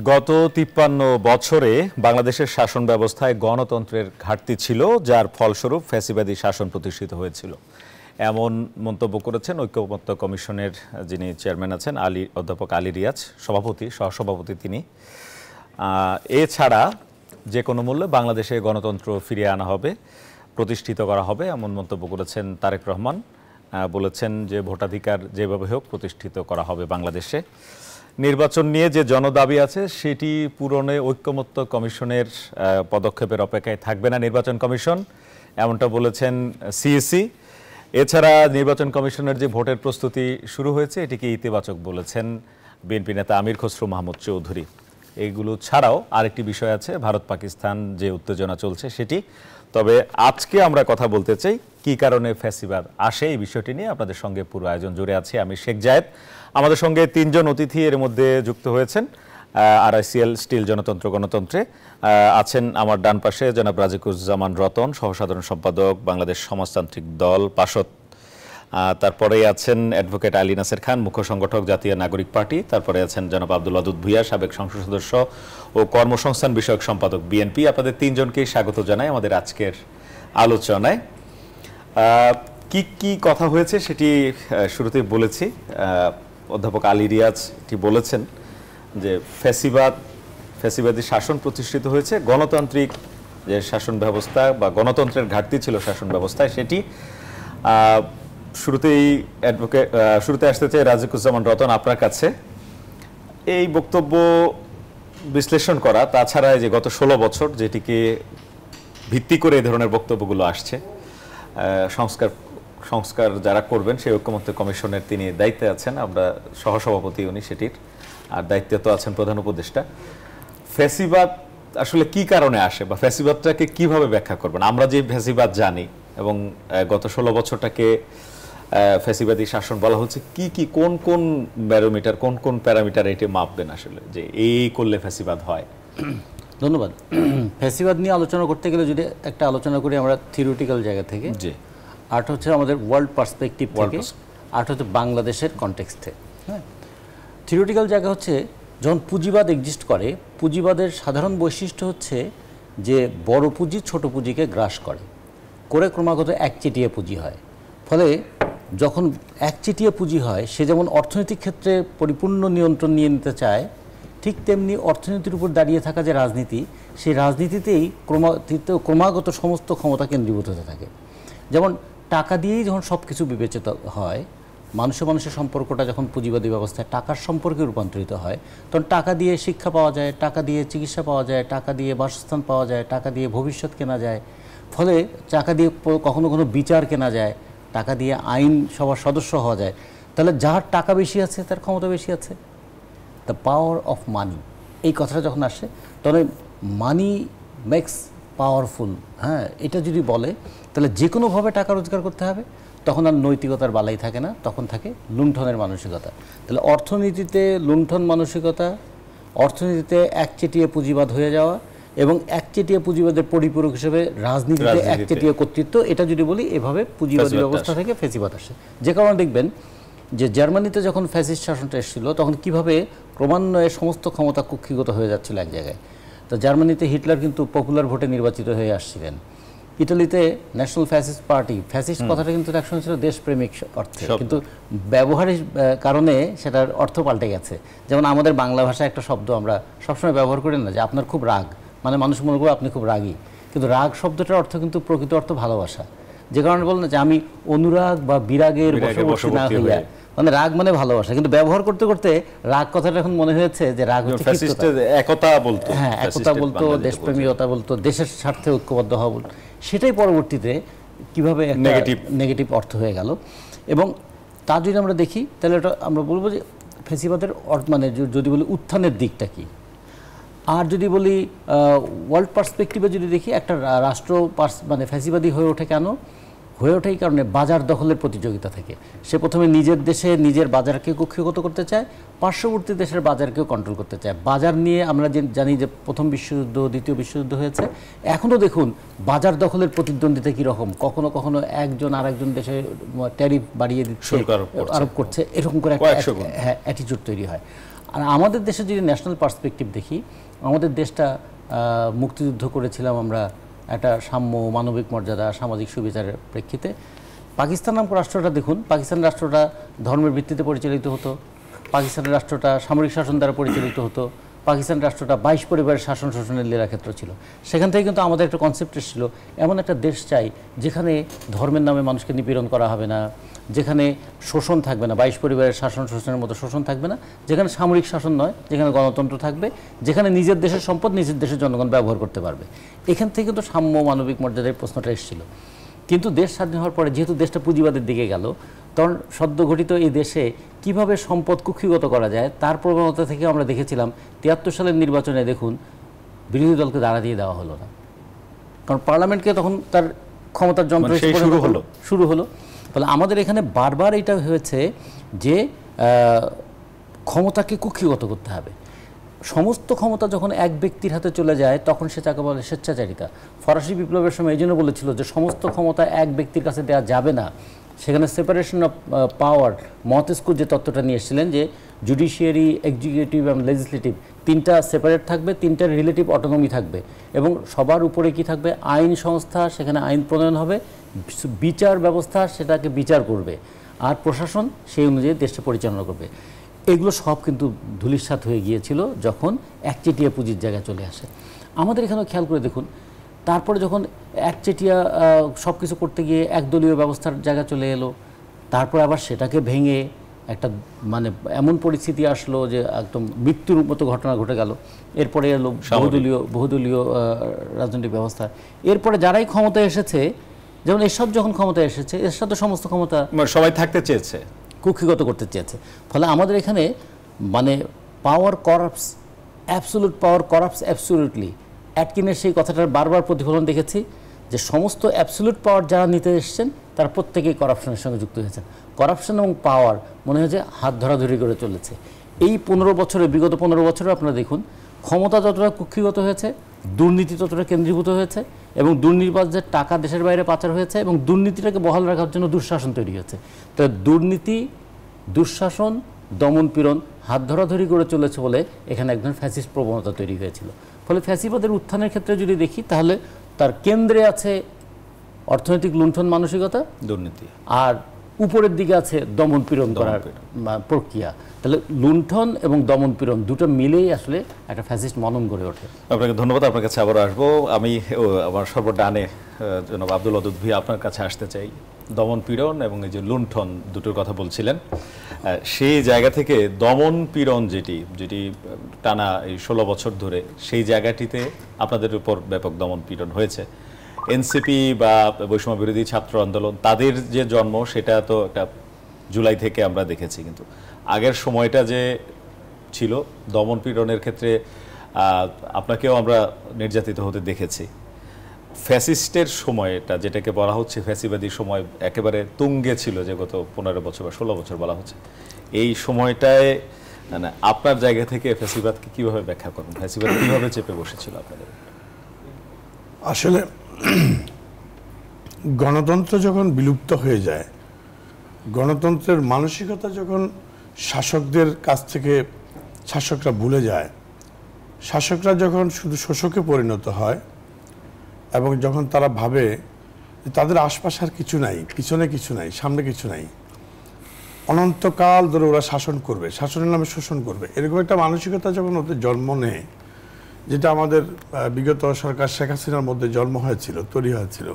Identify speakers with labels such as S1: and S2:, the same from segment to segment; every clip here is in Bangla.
S1: গত ৫৩ বছরে বাংলাদেশের শাসন ব্যবস্থায় গণতন্ত্রের ঘাটতি ছিল, যার ফলস্বরূপ ফ্যাসিবাদী শাসন প্রতিষ্ঠিত হয়েছিল। এমন মন্তব্য করেছেন ঐক্যমত্য কমিশনের যিনি চেয়ারম্যান আছেন অধ্যাপক আলী রিয়াজ, সহসভাপতি তিনি। এছাড়া যে কোনো মূল্যে বাংলাদেশে গণতন্ত্র ফিরিয়ে আনা হবে, প্রতিষ্ঠিত করা হবে, এমন মন্তব্য করেছেন তারেক রহমান। বলেছেন যে ভোটাধিকার যেভাবে হোক প্রতিষ্ঠিত করা হবে বাংলাদেশে। নির্বাচন নিয়ে যে জনদাবি আছে সেটি পূরণে ঐক্যমত্য কমিশনের পদক্ষেপের অপেক্ষায় থাকবে না নির্বাচন কমিশন, এমনটা বলেছেন সিইসি। এছাড়া নির্বাচন কমিশনের যে ভোটের প্রস্তুতি শুরু হয়েছে এটিকে ইতিবাচক বলেছেন বিএনপি নেতা আমির খসরু মাহমুদ চৌধুরী। এইগুলো ছাড়াও আরেকটি বিষয় আছে, ভারত পাকিস্তান যে উত্তেজনা চলছে সেটি। তবে আজকে আমরা কথা বলতে চাই কি কারণে ফ্যাসিবাদ আসে, এই বিষয়টি নিয়ে আপনাদের সঙ্গে পুরো আয়োজন জুড়ে আছে আমি শেখ জায়েদ। আমাদের সঙ্গে ৩ জন অতিথি এর মধ্যে যুক্ত হয়েছেন। RICL স্টিল জনতন্ত্র গণতন্ত্রে আছেন আমার ডান পাশে জনাব রাজিকুজ্জামান রতন, সহসাধারণ সম্পাদক বাংলাদেশ সমাজতান্ত্রিক দল পাশত। তারপরে আছেন অ্যাডভোকেট আলী নাসের খান, মুখ্য সংগঠক জাতীয় নাগরিক পার্টি। তারপরে আছেন জনাব আব্দুল ওয়াদুদ ভূঁইয়া, সাবেক সংসদ সদস্য ও কর্মসংস্থান বিষয়ক সম্পাদক বিএনপি। আপনাদের ৩ জনকেই স্বাগত জানাই আমাদের আজকের আলোচনায়। কি কথা হয়েছে সেটি শুরুতেই বলেছি। অধ্যাপক আলী রিয়াজ এটি বলেছেন যে ফ্যাসিবাদী শাসন প্রতিষ্ঠিত হয়েছে, গণতান্ত্রিক যে শাসন ব্যবস্থা বা গণতন্ত্রের ঘাটতি ছিল শাসন ব্যবস্থায় সেটি। শুরুতে আসতে চাই রাজিকুজ্জামান রতন আপনার কাছে। এই বক্তব্য বিশ্লেষণ করা, তাছাড়া যে গত ১৬ বছর যেটিকে ভিত্তি করে এই ধরনের বক্তব্যগুলো আসছে, সংস্কার যারা করবেন সেই ঐক্যমত্য কমিশনের তিনি দায়িত্বে আছেন, আমরা সহসভাপতি উনি সেটির, আর দায়িত্বে তো আছেন প্রধান উপদেষ্টা। ফ্যাসিবাদ আসলে কি কারণে আসে বা ফ্যাসিবাদটাকে কিভাবে ব্যাখ্যা করবেন? আমরা যে ফ্যাসিবাদ জানি এবং গত ১৬ বছরটাকে ফ্যাসিবাদী শাসন বলা হচ্ছে, কোন কোন ব্যারোমিটার, কোন কোন প্যারামিটার এটি মাপবেন আসলে যে এই করলে ফ্যাসিবাদ হয়?
S2: ধন্যবাদ। ফ্যাসিবাদ নিয়ে আলোচনা করতে গেলে যদি একটা আলোচনা করি আমরা থিওরিটিক্যাল জায়গা থেকে, আর্ট হচ্ছে আমাদের ওয়ার্ল্ড পার্সপেক্টিভ থেকে, আর্ট হচ্ছে বাংলাদেশের কনটেক্সটে। হ্যাঁ, থিওরিটিক্যাল জায়গা হচ্ছে যখন পুঁজিবাদ এক্সিস্ট করে, পুঁজিবাদের সাধারণ বৈশিষ্ট্য হচ্ছে যে বড় পুঁজি ছোট পুঁজিকে গ্রাস করে ক্রমাগত একচেটিয়া পুঁজি হয়। ফলে যখন একচেটিয়া পুঁজি হয়, সে যেমন অর্থনৈতিক ক্ষেত্রে পরিপূর্ণ নিয়ন্ত্রণ নিয়ে নিতে চায়, ঠিক তেমনি অর্থনীতির উপর দাঁড়িয়ে থাকা যে রাজনীতি, সেই রাজনীতিতেই ক্রমাগত সমস্ত ক্ষমতা কেন্দ্রীভূত হতে থাকে। যেমন টাকা দিয়েই যখন সব কিছু বিবেচিত হয়, মানুষের সম্পর্কটা যখন পুঁজিবাদী ব্যবস্থায় টাকার সম্পর্কে রূপান্তরিত হয়, তখন টাকা দিয়ে শিক্ষা পাওয়া যায়, টাকা দিয়ে চিকিৎসা পাওয়া যায়, টাকা দিয়ে বাসস্থান পাওয়া যায়, টাকা দিয়ে ভবিষ্যৎ কেনা যায়। ফলে টাকা দিয়ে কখনো কখনো বিচার কেনা যায়, টাকা দিয়ে আইন সভার সদস্য হওয়া যায়। তাহলে যার টাকা বেশি আছে তার ক্ষমতা বেশি আছে। দ্য পাওয়ার অফ মানি, এই কথাটা যখন আসে তখন মানি মেক্স পাওয়ারফুল। হ্যাঁ, এটা যদি বলে তাহলে যে কোনোভাবে টাকা রোজগার করতে হবে, তখন আর নৈতিকতার বালাই থাকে না, তখন থাকে লুণ্ঠনের মানসিকতা। তাহলে অর্থনীতিতে লুণ্ঠন মানসিকতা, অর্থনীতিতে একচেটিয়া পুঁজিবাদ হয়ে যাওয়া এবং একচেটিয়া পুঁজিবাদের পরিপূরক হিসেবে রাজনীতিতে একচেটিয়া কর্তৃত্ব, এটা যদি বলি এভাবে পুঁজিবাদী ব্যবস্থা থেকে ফ্যাসিবাদ আসে। যে কারণে দেখবেন যে জার্মানিতে যখন ফ্যাসিস্ট শাসনটা এসেছিল তখন কিভাবে ক্রমান্বয়ে সমস্ত ক্ষমতা কক্ষিগত হয়ে যাচ্ছিল এক জায়গায়। তো জার্মানিতে হিটলার কিন্তু পপুলার ভোটে নির্বাচিত হয়ে আসছিলেন। ইটালিতে ন্যাশনাল ফ্যাসিস্ট পার্টি, ফ্যাসিস্ট কথাটা কিন্তু একসময় ছিল দেশপ্রেমিক অর্থে, কিন্তু ব্যবহারের কারণে সেটার অর্থ পাল্টে গেছে। যেমন আমাদের বাংলা ভাষায় একটা শব্দ আমরা সবসময় ব্যবহার করি না, যে আপনার খুব রাগ, মানে মানুষ মনে করে আপনি খুব রাগী, কিন্তু রাগ শব্দটার অর্থ কিন্তু প্রকৃত অর্থ ভালোবাসা। যে কারণে বলেন যে আমি অনুরাগ বা বিরাগের বশবর্তী না হইয়া, মানে রাগ মানে ভালোবাসা, কিন্তু ব্যবহার করতে করতে রাগ কথাটা এখন মনে হয়েছে যে রাগ হচ্ছে
S1: একতা বলতো,
S2: হ্যাঁ একতা বলতো, দেশপ্রেমিকতা বলতো, দেশের স্বার্থে ঐক্যবদ্ধ হওয়া বলতো। সেটাই পরবর্তীতে কিভাবে নেগেটিভ অর্থ হয়ে গেল। এবং তা যদি আমরা দেখি তাহলে এটা আমরা বলবো যে ফ্যাসিবাদের মানে যদি বলি উত্থানের দিকটা কি। আর যদি বলি ওয়ার্ল্ড পার্সপেক্টিভে যদি দেখি, একটা রাষ্ট্র মানে ফ্যাসিবাদী হয়ে ওঠে কেন? হয়ে ওঠে এই কারণে বাজার দখলের প্রতিযোগিতা থেকে। সে প্রথমে নিজের দেশে নিজের বাজারকে কক্ষিগত করতে চায়, পার্শ্ববর্তী দেশের বাজারকেও কন্ট্রোল করতে চায়। বাজার নিয়ে আমরা জানি যে প্রথম বিশ্বযুদ্ধ, দ্বিতীয় বিশ্বযুদ্ধ হয়েছে। এখনও দেখুন বাজার দখলের প্রতিদ্বন্দ্বিতা কীরকম, কখনো কখনো একজন আরেকজন দেশে ট্যারিফ বাড়িয়ে দিচ্ছে, আরোপ করছে, এরকম করে একটা অ্যাটিটিউড তৈরি হয়। আর আমাদের দেশে যদি ন্যাশনাল পার্সপেক্টিভ দেখি, আমাদের দেশটা মুক্তিযুদ্ধ করেছিলাম আমরা একটা সাম্য, মানবিক মর্যাদা, সামাজিক সুবিচারের প্রেক্ষিতে। পাকিস্তান নামক রাষ্ট্রটা দেখুন, পাকিস্তান রাষ্ট্রটা ধর্মের ভিত্তিতে পরিচালিত হতো, পাকিস্তানের রাষ্ট্রটা সামরিক শাসন দ্বারা পরিচালিত হতো, পাকিস্তান রাষ্ট্রটা 22 পরিবারের শাসন শোষণের লীলাক্ষেত্র ছিল। সেখান থেকে কিন্তু আমাদের একটা কনসেপ্ট এসেছিল, এমন একটা দেশ চাই যেখানে ধর্মের নামে মানুষকে নিপীড়ন করা হবে না, যেখানে শোষণ থাকবে না, 22 পরিবারের শাসন শোষণের মতো শোষণ থাকবে না, যেখানে সামরিক শাসন নয়, যেখানে গণতন্ত্র থাকবে, যেখানে নিজের দেশের সম্পদ নিজের দেশের জনগণ ব্যবহার করতে পারবে। এখান থেকে তো সাম্য, মানবিক মর্যাদার প্রশ্নটা এসেছিল। কিন্তু দেশ স্বাধীন হওয়ার পরে যেহেতু দেশটা পুঁজিবাদের দিকে গেল, তখন সদ্য গঠিত এই দেশে কিভাবে সম্পদ কুক্ষিগত করা যায় তার প্রবণতা থেকে আমরা দেখেছিলাম 73 সালের নির্বাচনে দেখুন বিরোধী দলকে দাঁড়া দিয়ে দেওয়া হলো না, কারণ পার্লামেন্টকে তখন তার ক্ষমতার যন্ত্র শুরু হলো। ফলে আমাদের এখানে বারবার এটা হয়েছে যে ক্ষমতাকে কুক্ষিগত করতে হবে। সমস্ত ক্ষমতা যখন এক ব্যক্তির হাতে চলে যায় তখন সেটাকে বলে স্বেচ্ছাচারিতা। ফরাসি বিপ্লবের সময় এই জন্য বলেছিল যে সমস্ত ক্ষমতা এক ব্যক্তির কাছে দেওয়া যাবে না। সেখানে সেপারেশন অফ পাওয়ার, মন্টেস্কু যে তত্ত্বটা নিয়ে এসেছিলেন যে জুডিশিয়ারি, এক্সিকিউটিভ এবং লেজিসলেটিভ তিনটা সেপারেট থাকবে, তিনটার রিলেটিভ অটোনমি থাকবে, এবং সবার উপরে কি থাকবে, আইন সংস্থা, সেখানে আইন প্রণয়ন হবে, বিচার ব্যবস্থা সেটাকে বিচার করবে, আর প্রশাসন সেই অনুযায়ী দেশটা পরিচালনা করবে। এগুলো সব কিন্তু ধূলিসাৎ হয়ে গিয়েছিল যখন একচেটিয়া পুঁজির জায়গায় চলে আসে। আমাদের এখানেও খেয়াল করে দেখুন, তারপরে যখন একচেটিয়া সব কিছু করতে গিয়ে একদলীয় ব্যবস্থার জায়গা চলে এলো, তারপরে আবার সেটাকে ভেঙে একটা মানে এমন পরিস্থিতি আসলো যে একদম মৃত্যুর মতো ঘটনা ঘটে গেল। এরপরে এলো বহুদলীয় রাজনৈতিক ব্যবস্থা। এরপরে যারাই ক্ষমতায় এসেছে, যেমন এরশাদ যখন ক্ষমতায় এসেছে, এরশাদ তো সমস্ত ক্ষমতা
S1: সবাই থাকতে চেয়েছে,
S2: কুক্ষিগত করতে চেয়েছে। ফলে আমাদের এখানে মানে পাওয়ার করাপ্টস, অ্যাবসোলুট পাওয়ার করাপ্টস অ্যাবসোলুটলি। অ্যাটকিনের সেই কথাটার বারবার প্রতিফলন দেখেছি যে সমস্ত অ্যাবসোলুট পাওয়ার যারা নিতে এসেছেন তারা প্রত্যেকেই করাপশনের সঙ্গে যুক্ত হয়েছেন। করাপশন এবং পাওয়ার মনে হয় যে হাত ধরাধরি করে চলেছে। এই 15 বছরে, বিগত 15 বছরে আপনারা দেখুন, ক্ষমতা যতটা কুক্ষিগত হয়েছে, দুর্নীতি ততটা কেন্দ্রীভূত হয়েছে, এবং দুর্নীতিবাজদের টাকা দেশের বাইরে পাচার হয়েছে, এবং দুর্নীতিটাকে বহাল রাখার জন্য দুঃশাসন তৈরি হয়েছে। তো দুর্নীতি, দুঃশাসন, দমন পীড়ন হাত ধরাধরি করে চলেছে বলে এখানে একজন ফ্যাসিস্ট প্রবণতা তৈরি হয়েছিল। ফলে ফ্যাসিবাদের উত্থানের ক্ষেত্রে যদি দেখি, তাহলে তার কেন্দ্রে আছে অর্থনৈতিক লুণ্ঠন মানসিকতা, দুর্নীতি, আর উপরের দিকে আছে দমন পীড়ন করার প্রক্রিয়া। তাহলে লুণ্ঠন এবং দমন পীড়ন দুটো মিলেই আসলে একটা ফ্যাসিস্ট মনন গড়ে ওঠে।
S1: আপনাকে ধন্যবাদ। আপনার কাছে আবার আসবো। আমি আমার সর্বডানে জনাব আব্দুল ওয়াদুদ ভাই আপনার কাছে আসতে চাই। দমন পীড়ন এবং এই যে লুণ্ঠন দুটোর কথা বলছিলেন, সেই জায়গা থেকে দমন পীড়ন যেটি টানা এই 16 বছর ধরে, সেই জায়গাটিতে আপনাদের উপর ব্যাপক দমন পীড়ন হয়েছে। এনসিপি বা বৈষম্য বিরোধী ছাত্র আন্দোলন, তাদের যে জন্ম সেটা তো একটা জুলাই থেকে আমরা দেখেছি, কিন্তু আগের সময়টা যে ছিল দমন পীড়নের ক্ষেত্রে আপনাকেও আমরা নির্যাতিত হতে দেখেছি। ফ্যাসিস্টের সময়টা যেটাকে বলা হচ্ছে ফ্যাসিবাদী সময় একেবারে তুঙ্গে ছিল, যে গত 15 বছর বা 16 বছর বলা হচ্ছে, এই সময়টায় মানে আপনার জায়গা থেকে ফ্যাসিবাদকে কিভাবে ব্যাখ্যা করবেন? ফ্যাসিবাদ কিভাবে চেপে বসেছিল আপনাদের?
S3: আসলে গণতন্ত্র যখন বিলুপ্ত হয়ে যায়, গণতন্ত্রের মানসিকতা যখন শাসকদের কাছ থেকে শাসকরা ভুলে যায়, শাসকরা যখন শুধু শোষকে পরিণত হয়, এবং যখন তারা ভাবে যে তাদের আশপাশে আর কিছু নাই, পিছনে কিছু নাই, সামনে কিছু নাই, অনন্তকাল ধরে ওরা শাসন করবে, শাসনের নামে শোষণ করবে, এরকম একটা মানসিকতা যখন ওদের জন্ম নেয়, যেটা আমাদের বিগত সরকার শেখ হাসিনার মধ্যে জন্ম হয়েছিল, তৈরি হয়েছিল,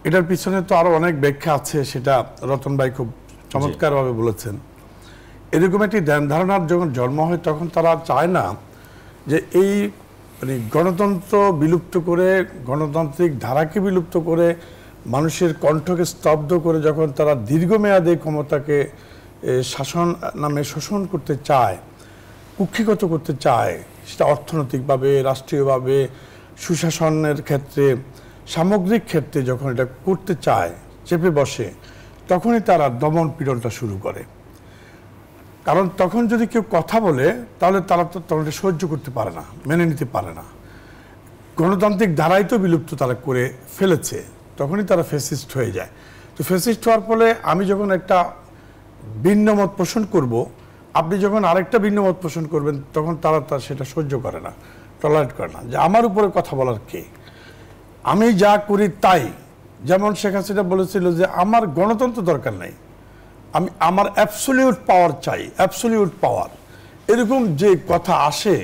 S3: এটার পিছনে তো আরো অনেক ব্যাখ্যা আছে, সেটা রতন ভাই খুব চমৎকারভাবে বলেছেন। এরকম একটি ধ্যান ধারণার যখন জন্ম হয়, তখন তারা চায় না যে এই মানে গণতন্ত্র বিলুপ্ত করে, গণতান্ত্রিক ধারাকে বিলুপ্ত করে, মানুষের কণ্ঠকে স্তব্ধ করে যখন তারা দীর্ঘমেয়াদে ক্ষমতাকে শাসন নামে শোষণ করতে চায়, কুক্ষিগত করতে চায়, সেটা অর্থনৈতিকভাবে, রাষ্ট্রীয়ভাবে, সুশাসনের ক্ষেত্রে, সামগ্রিক ক্ষেত্রে যখন এটা করতে চায়, চেপে বসে, তখনই তারা দমন পীড়নটা শুরু করে। কারণ তখন যদি কেউ কথা বলে, তাহলে তারা তো তখন সহ্য করতে পারে না, মেনে নিতে পারে না। গণতান্ত্রিক ধারাই তো বিলুপ্ত তারা করে ফেলেছে, তখনই তারা ফ্যাসিস্ট হয়ে যায়। তো ফ্যাসিস্ট হওয়ার ফলে আমি যখন একটা ভিন্ন মত পোষণ করব, আপনি যখন আরেকটা ভিন্ন মত পোষণ করবেন তখন তারা সেটা সহ্য করে না, টলারেট করে না, যে আমার উপরে কথা বলার কে, আমি যা করি তাই। যেমন শেখ হাসিনা বলেছিল যে আমার গণতন্ত্র দরকার নাই, আমি আমার অ্যাবসলিউট পাওয়ার চাই, অ্যাবসলিউট পাওয়ার। এরকম যে কথা আসে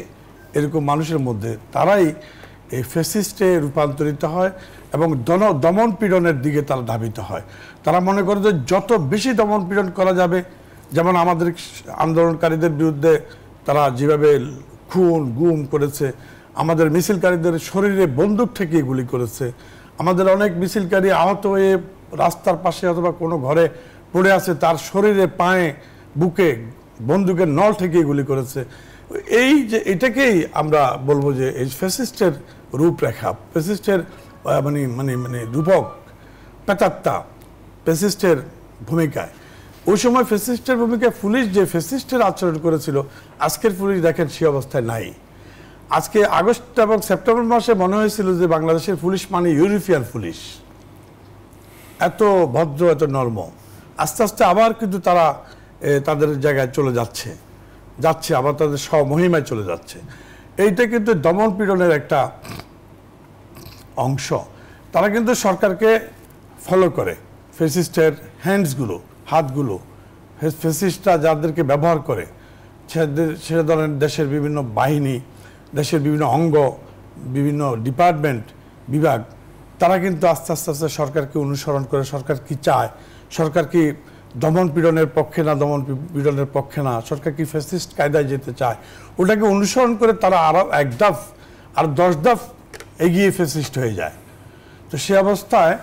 S3: এরকম মানুষের মধ্যে, তারাই এই ফ্যাসিস্টে রূপান্তরিত হয় এবং দমন পীড়নের দিকে তারা ধাবিত হয়। তারা মনে করে যে যত বেশি দমন পীড়ন করা যাবে, যেমন আমাদের আন্দোলনকারীদের বিরুদ্ধে তারা যেভাবে খুন গুম করেছে, আমাদের মিছিলকারীদের শরীরে বন্দুক ঠেকিয়ে গুলি করেছে, আমাদের অনেক মিছিলকারী আহত হয়ে রাস্তার পাশে অথবা কোনো ঘরে পড়ে আছে, তার শরীরে পায়ে বুকে বন্দুকের নল ঠেকিয়ে গুলি করেছে। এই যে এটাকেই আমরা বলবো যে এই ফ্যাসিস্টের রূপরেখা, ফ্যাসিস্টের মানে মানে মানে রূপক, পেতাত্তা ফ্যাসিস্টের ভূমিকায়। ওই সময় ফ্যাসিস্টের ভূমিকায় পুলিশ যে ফ্যাসিস্টের আচরণ করেছিল, আজকের পুলিশ দেখেন সে অবস্থায় নাই। আজকে আগস্ট এবং সেপ্টেম্বর মাসে মনে হয়েছিল যে বাংলাদেশের পুলিশ মানে ইউরোপিয়ান পুলিশ, এত ভদ্র, এত নরম। আস্তে আস্তে আবার কিন্তু তারা তাদের জায়গায় চলে যাচ্ছে, আবার তাদের স্বমহিমায় চলে যাচ্ছে। এইটা কিন্তু দমন পীড়নের একটা অংশ। তারা কিন্তু সরকারকে ফলো করে, ফ্যাসিস্টের হ্যান্ডসগুলো, হাতগুলো, ফ্যাসিস্টরা যাদেরকে ব্যবহার করে, সে ধরনের দেশের বিভিন্ন বাহিনী, দেশের বিভিন্ন অঙ্গ, বিভিন্ন ডিপার্টমেন্ট, বিভাগ, তারা কিন্তু আস্তে আস্তে আস্তে সরকারকে অনুসরণ করে। সরকার কি চায়, সরকার কি দমন পীড়নের পক্ষে না দমন পীড়নের পক্ষে না, সরকার কি ফ্যাসিস্ট কায়দায় যেতে চায়, ওটাকে অনুসরণ করে তারা আরও 1 ধাপ আর 10 ধাপ এগিয়ে ফ্যাসিস্ট হয়ে যায়। তো সে অবস্থায়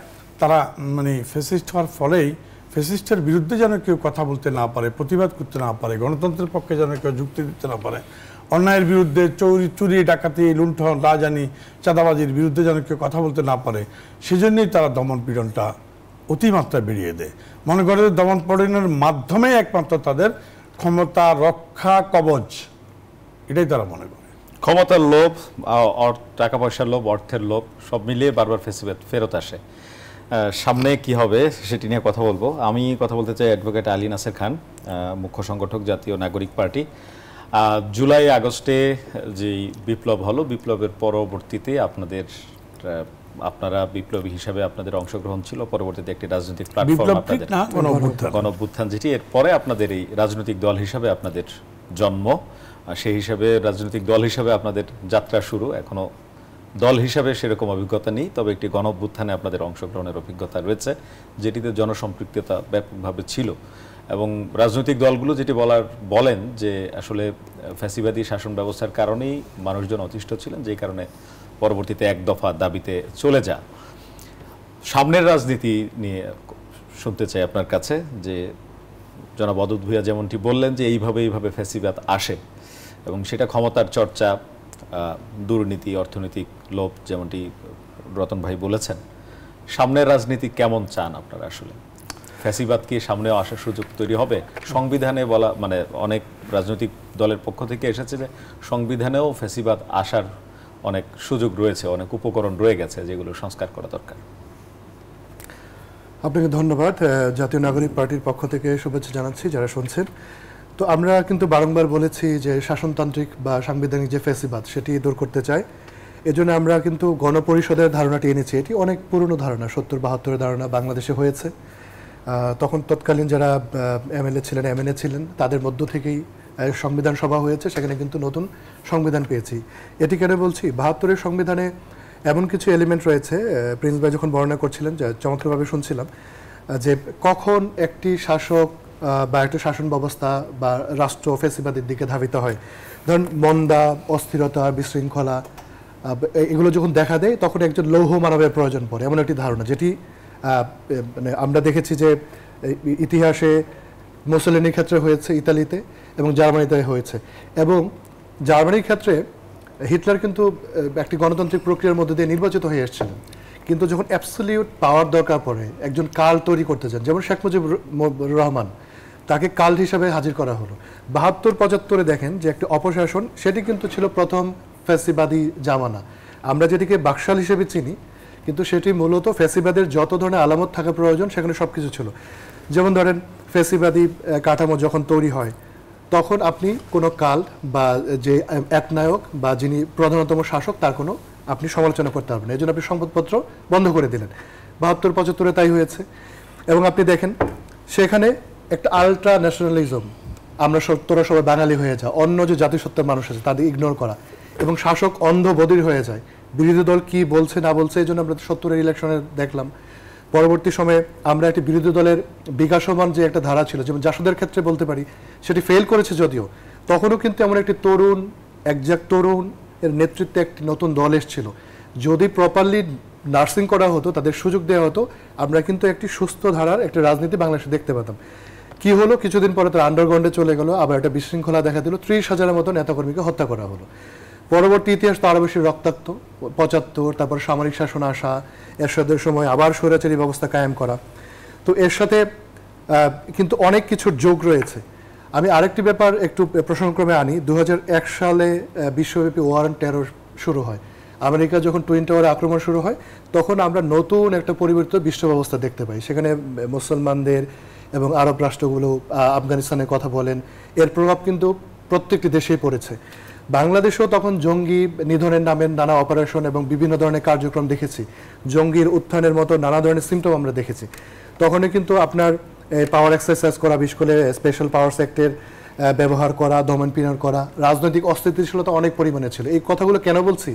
S3: তারা মানে ফ্যাসিস্ট হওয়ার ফলেই ফ্যাসিস্টের বিরুদ্ধে যেন কেউ কথা বলতে না পারে, প্রতিবাদ করতে না পারে, গণতন্ত্রের পক্ষে যেন কেউ যুক্তি দিতে না পারে, অন্যায়ের বিরুদ্ধে চুরি ডাকাতি লুণ্ঠন রাজধানী চাঁদাবাজির বিরুদ্ধে যেন কেউ কথা বলতে না পারে, সেজন্যই তারা দমন পীড়নটা অতিমাত্রায় বেরিয়ে দেয়। মনে করে দমন পীড়নের মাধ্যমে একমাত্র তাদের ক্ষমতা রক্ষা কবচ, এটাই তারা মনে করে।
S1: ক্ষমতার লোভ, টাকা পয়সার লোভ, অর্থের লোভ সব মিলিয়ে বারবার ফেরত আসে। সামনে কি হবে সেটি নিয়ে কথা বলবো। আমি কথা বলতে চাই অ্যাডভোকেট আলী নাসের খান, মুখ্য সংগঠক জাতীয় নাগরিক পার্টি। জুলাই আগস্টে যেই বিপ্লব হলো, বিপ্লবের পরবর্তীতে আপনারা বিপ্লবী হিসাবে আপনাদের অংশগ্রহণ ছিল, পরবর্তীতে একটি রাজনৈতিক প্ল্যাটফর্ম আপনাদের গণঅভ্যুত্থান, যেটি এর পরে আপনাদের এই রাজনৈতিক দল হিসাবে আপনাদের জন্ম, সেই হিসাবে রাজনৈতিক দল হিসাবে আপনাদের যাত্রা শুরু। এখনো দল হিসাবে সেরকম অভিজ্ঞতা নেই, তবে একটি গণঅভ্যুত্থানে আপনাদের অংশগ্রহণের অভিজ্ঞতা রয়েছে, যেটিতে জনসম্পৃক্ততা ব্যাপকভাবে ছিল। এবং রাজনৈতিক দলগুলো যেটি বলেন যে আসলে ফ্যাসিবাদী শাসন ব্যবস্থার কারণেই মানুষজন অতিষ্ঠ ছিলেন, যেই কারণে পরবর্তীতে এক দফা দাবিতে চলে যা। সামনের রাজনীতি নিয়ে শুনতে চাই আপনার কাছে, যে জনাব অদূত ভূঁইয়া যেমনটি বললেন যে এইভাবে ফ্যাসিবাদ আসে এবং সেটা ক্ষমতার চর্চা, দুর্নীতি, অর্থনৈতিক লোভ, যেমনটি রতন ভাই বলেছেন। সামনের রাজনীতি কেমন চান আপনারা? আসলে ফ্যাসিবাদ কি সামনেও আসার সুযোগ তৈরি হবে? সংবিধানে বলা, মানে অনেক রাজনৈতিক দলের পক্ষ থেকে এসেছে যে সংবিধানেও ফ্যাসিবাদ আসার অনেক সুযোগ রয়েছে, অনেক উপকরণ রয়ে গেছে যেগুলো সংস্কার করা দরকার।
S4: আপনাকে ধন্যবাদ। জাতীয় নাগরিক পার্টির পক্ষ থেকে শুভেচ্ছা জানাচ্ছি যারা শুনছেন। তো আমরা কিন্তু বারংবার বলেছি যে শাসনতান্ত্রিক বা সাংবিধানিক যে ফ্যাসিবাদ সেটি দূর করতে চাই। এজন্য আমরা কিন্তু গণপরিষদের ধারণাটি এনেছি। এটি অনেক পুরনো ধারণা, 70-72-এর ধারণা বাংলাদেশে হয়েছে। তখন তৎকালীন যারা এমএলএ ছিলেন, এমএনএ ছিলেন, তাদের মধ্য থেকেই সংবিধান সভা হয়েছে, সেখানে কিন্তু নতুন সংবিধান পেয়েছি। এটি কেন বলছি, 72-এর সংবিধানে এমন কিছু এলিমেন্ট রয়েছে, প্রিন্স ভাই যখন বর্ণনা করছিলেন যে চমৎকারভাবে শুনছিলাম, যে কখন একটি শাসক বা একটা শাসন ব্যবস্থা বা রাষ্ট্র ফ্যাসিবাদের দিকে ধাবিত হয়। ধরুন মন্দা, অস্থিরতা, বিশৃঙ্খলা এগুলো যখন দেখা দেয় তখন একজন লৌহ মানবের প্রয়োজন পড়ে, এমন একটি ধারণা, যেটি মানে আমরা দেখেছি যে ইতিহাসে মুসোলিনির ক্ষেত্রে হয়েছে ইতালিতে এবং জার্মানিতে হয়েছে। এবং জার্মানির ক্ষেত্রে হিটলার কিন্তু একটি গণতান্ত্রিক প্রক্রিয়ার মধ্যে দিয়ে নির্বাচিত হয়ে এসেছিলেন, কিন্তু যখন অ্যাবসলিউট পাওয়ার দরকার পড়ে, একজন কাল তৈরি করতে চান, যেমন শেখ মুজিবুর রহমান, তাকে কাল হিসাবে হাজির করা হলো। 72-75-এ দেখেন যে একটি অপশাসন, সেটি কিন্তু ছিল প্রথম ফ্যাসিবাদী জামানা, আমরা যেটিকে বাকশাল হিসেবে চিনি, কিন্তু সেটি মূলত ফ্যাসিবাদের যত ধরনের আলামত থাকা প্রয়োজন সেখানে সব কিছু ছিল। যেমন ধরেন ফ্যাসিবাদী কাঠামো যখন তৈরি হয়, তখন আপনি কোনো কাল বা যে একনায়ক বা যিনি প্রধানতম শাসক তার কোনো আপনি সমালোচনা করতে পারবেন, এই জন্য আপনি সংবাদপত্র বন্ধ করে দিলেন। ৭২-৭৫-এ তাই হয়েছে। এবং আপনি দেখেন সেখানে একটা আলট্রা ন্যাশনালিজম, আমরা তোরা সবাই বাঙালি হয়ে যা, অন্য যে জাতিসত্তার মানুষ আছে তাদের ইগনোর করা, এবং শাসক অন্ধ বধির হয়ে যায়, বিরোধী দল কি বলছে না বলছে। এই জন্য আমরা ৭০-এর ইলেকশনে দেখলাম। পরবর্তী সময়ে আমরা একটি বিরোধী দলের বিকাশমান যে একটা ধারা ছিল, যেমন জাসদের ক্ষেত্রে বলতে পারি, সেটি ফেল করেছে যদিও, তখনও কিন্তু এমন একটি তরুণ একজাক তরুণ এর নেতৃত্বে একটি নতুন দল এসেছিল। যদি প্রপারলি নার্সিং করা হতো, তাদের সুযোগ দেওয়া হতো, আমরা কিন্তু একটি সুস্থ ধারার একটা রাজনীতি বাংলাদেশে দেখতে পেতাম। কি হলো, কিছুদিন পরে তার আন্ডারগ্রাউন্ডে চলে গেল, আবার একটা বিশৃঙ্খলা দেখা দিল, ৩০,০০০-এর মতো নেতাকর্মীকে হত্যা করা হলো। পরবর্তী ইতিহাস তো আরও বেশি রক্তাক্ত, ৭৫, তারপর সামরিক শাসন আসা, এরশাদের সময় আবার স্বৈরাচারী ব্যবস্থা কায়েম করা। তো এর সাথে কিন্তু অনেক কিছুর যোগ রয়েছে। আমি আরেকটি ব্যাপার একটু প্রসঙ্গক্রমে আনি। ২০০১ সালে বিশ্বব্যাপী ওয়ার অন টেরর শুরু হয়। আমেরিকা যখন টুইন টাওয়ারে আক্রমণ শুরু হয়, তখন আমরা নতুন একটা পরিবর্তিত বিশ্ব ব্যবস্থা দেখতে পাই। সেখানে মুসলমানদের এবং আরব রাষ্ট্রগুলো আফগানিস্তানের কথা বলেন, এর প্রভাব কিন্তু প্রত্যেকটি দেশেই পড়েছে। বাংলাদেশেও তখন জঙ্গি নিধনের নামে নানা অপারেশন এবং বিভিন্ন ধরনের কার্যক্রম দেখেছি, জঙ্গির উত্থানের মতো নানা ধরনের সিমটম আমরা দেখেছি। তখনই কিন্তু আপনার পাওয়ার এক্সারসাইজ করা, বিশেষ করে স্পেশাল পাওয়ার সেক্টর ব্যবহার করা, দমন পীড়ন করা, রাজনৈতিক অস্থিতিশীলতা অনেক পরিমাণে ছিল। এই কথাগুলো কেন বলছি,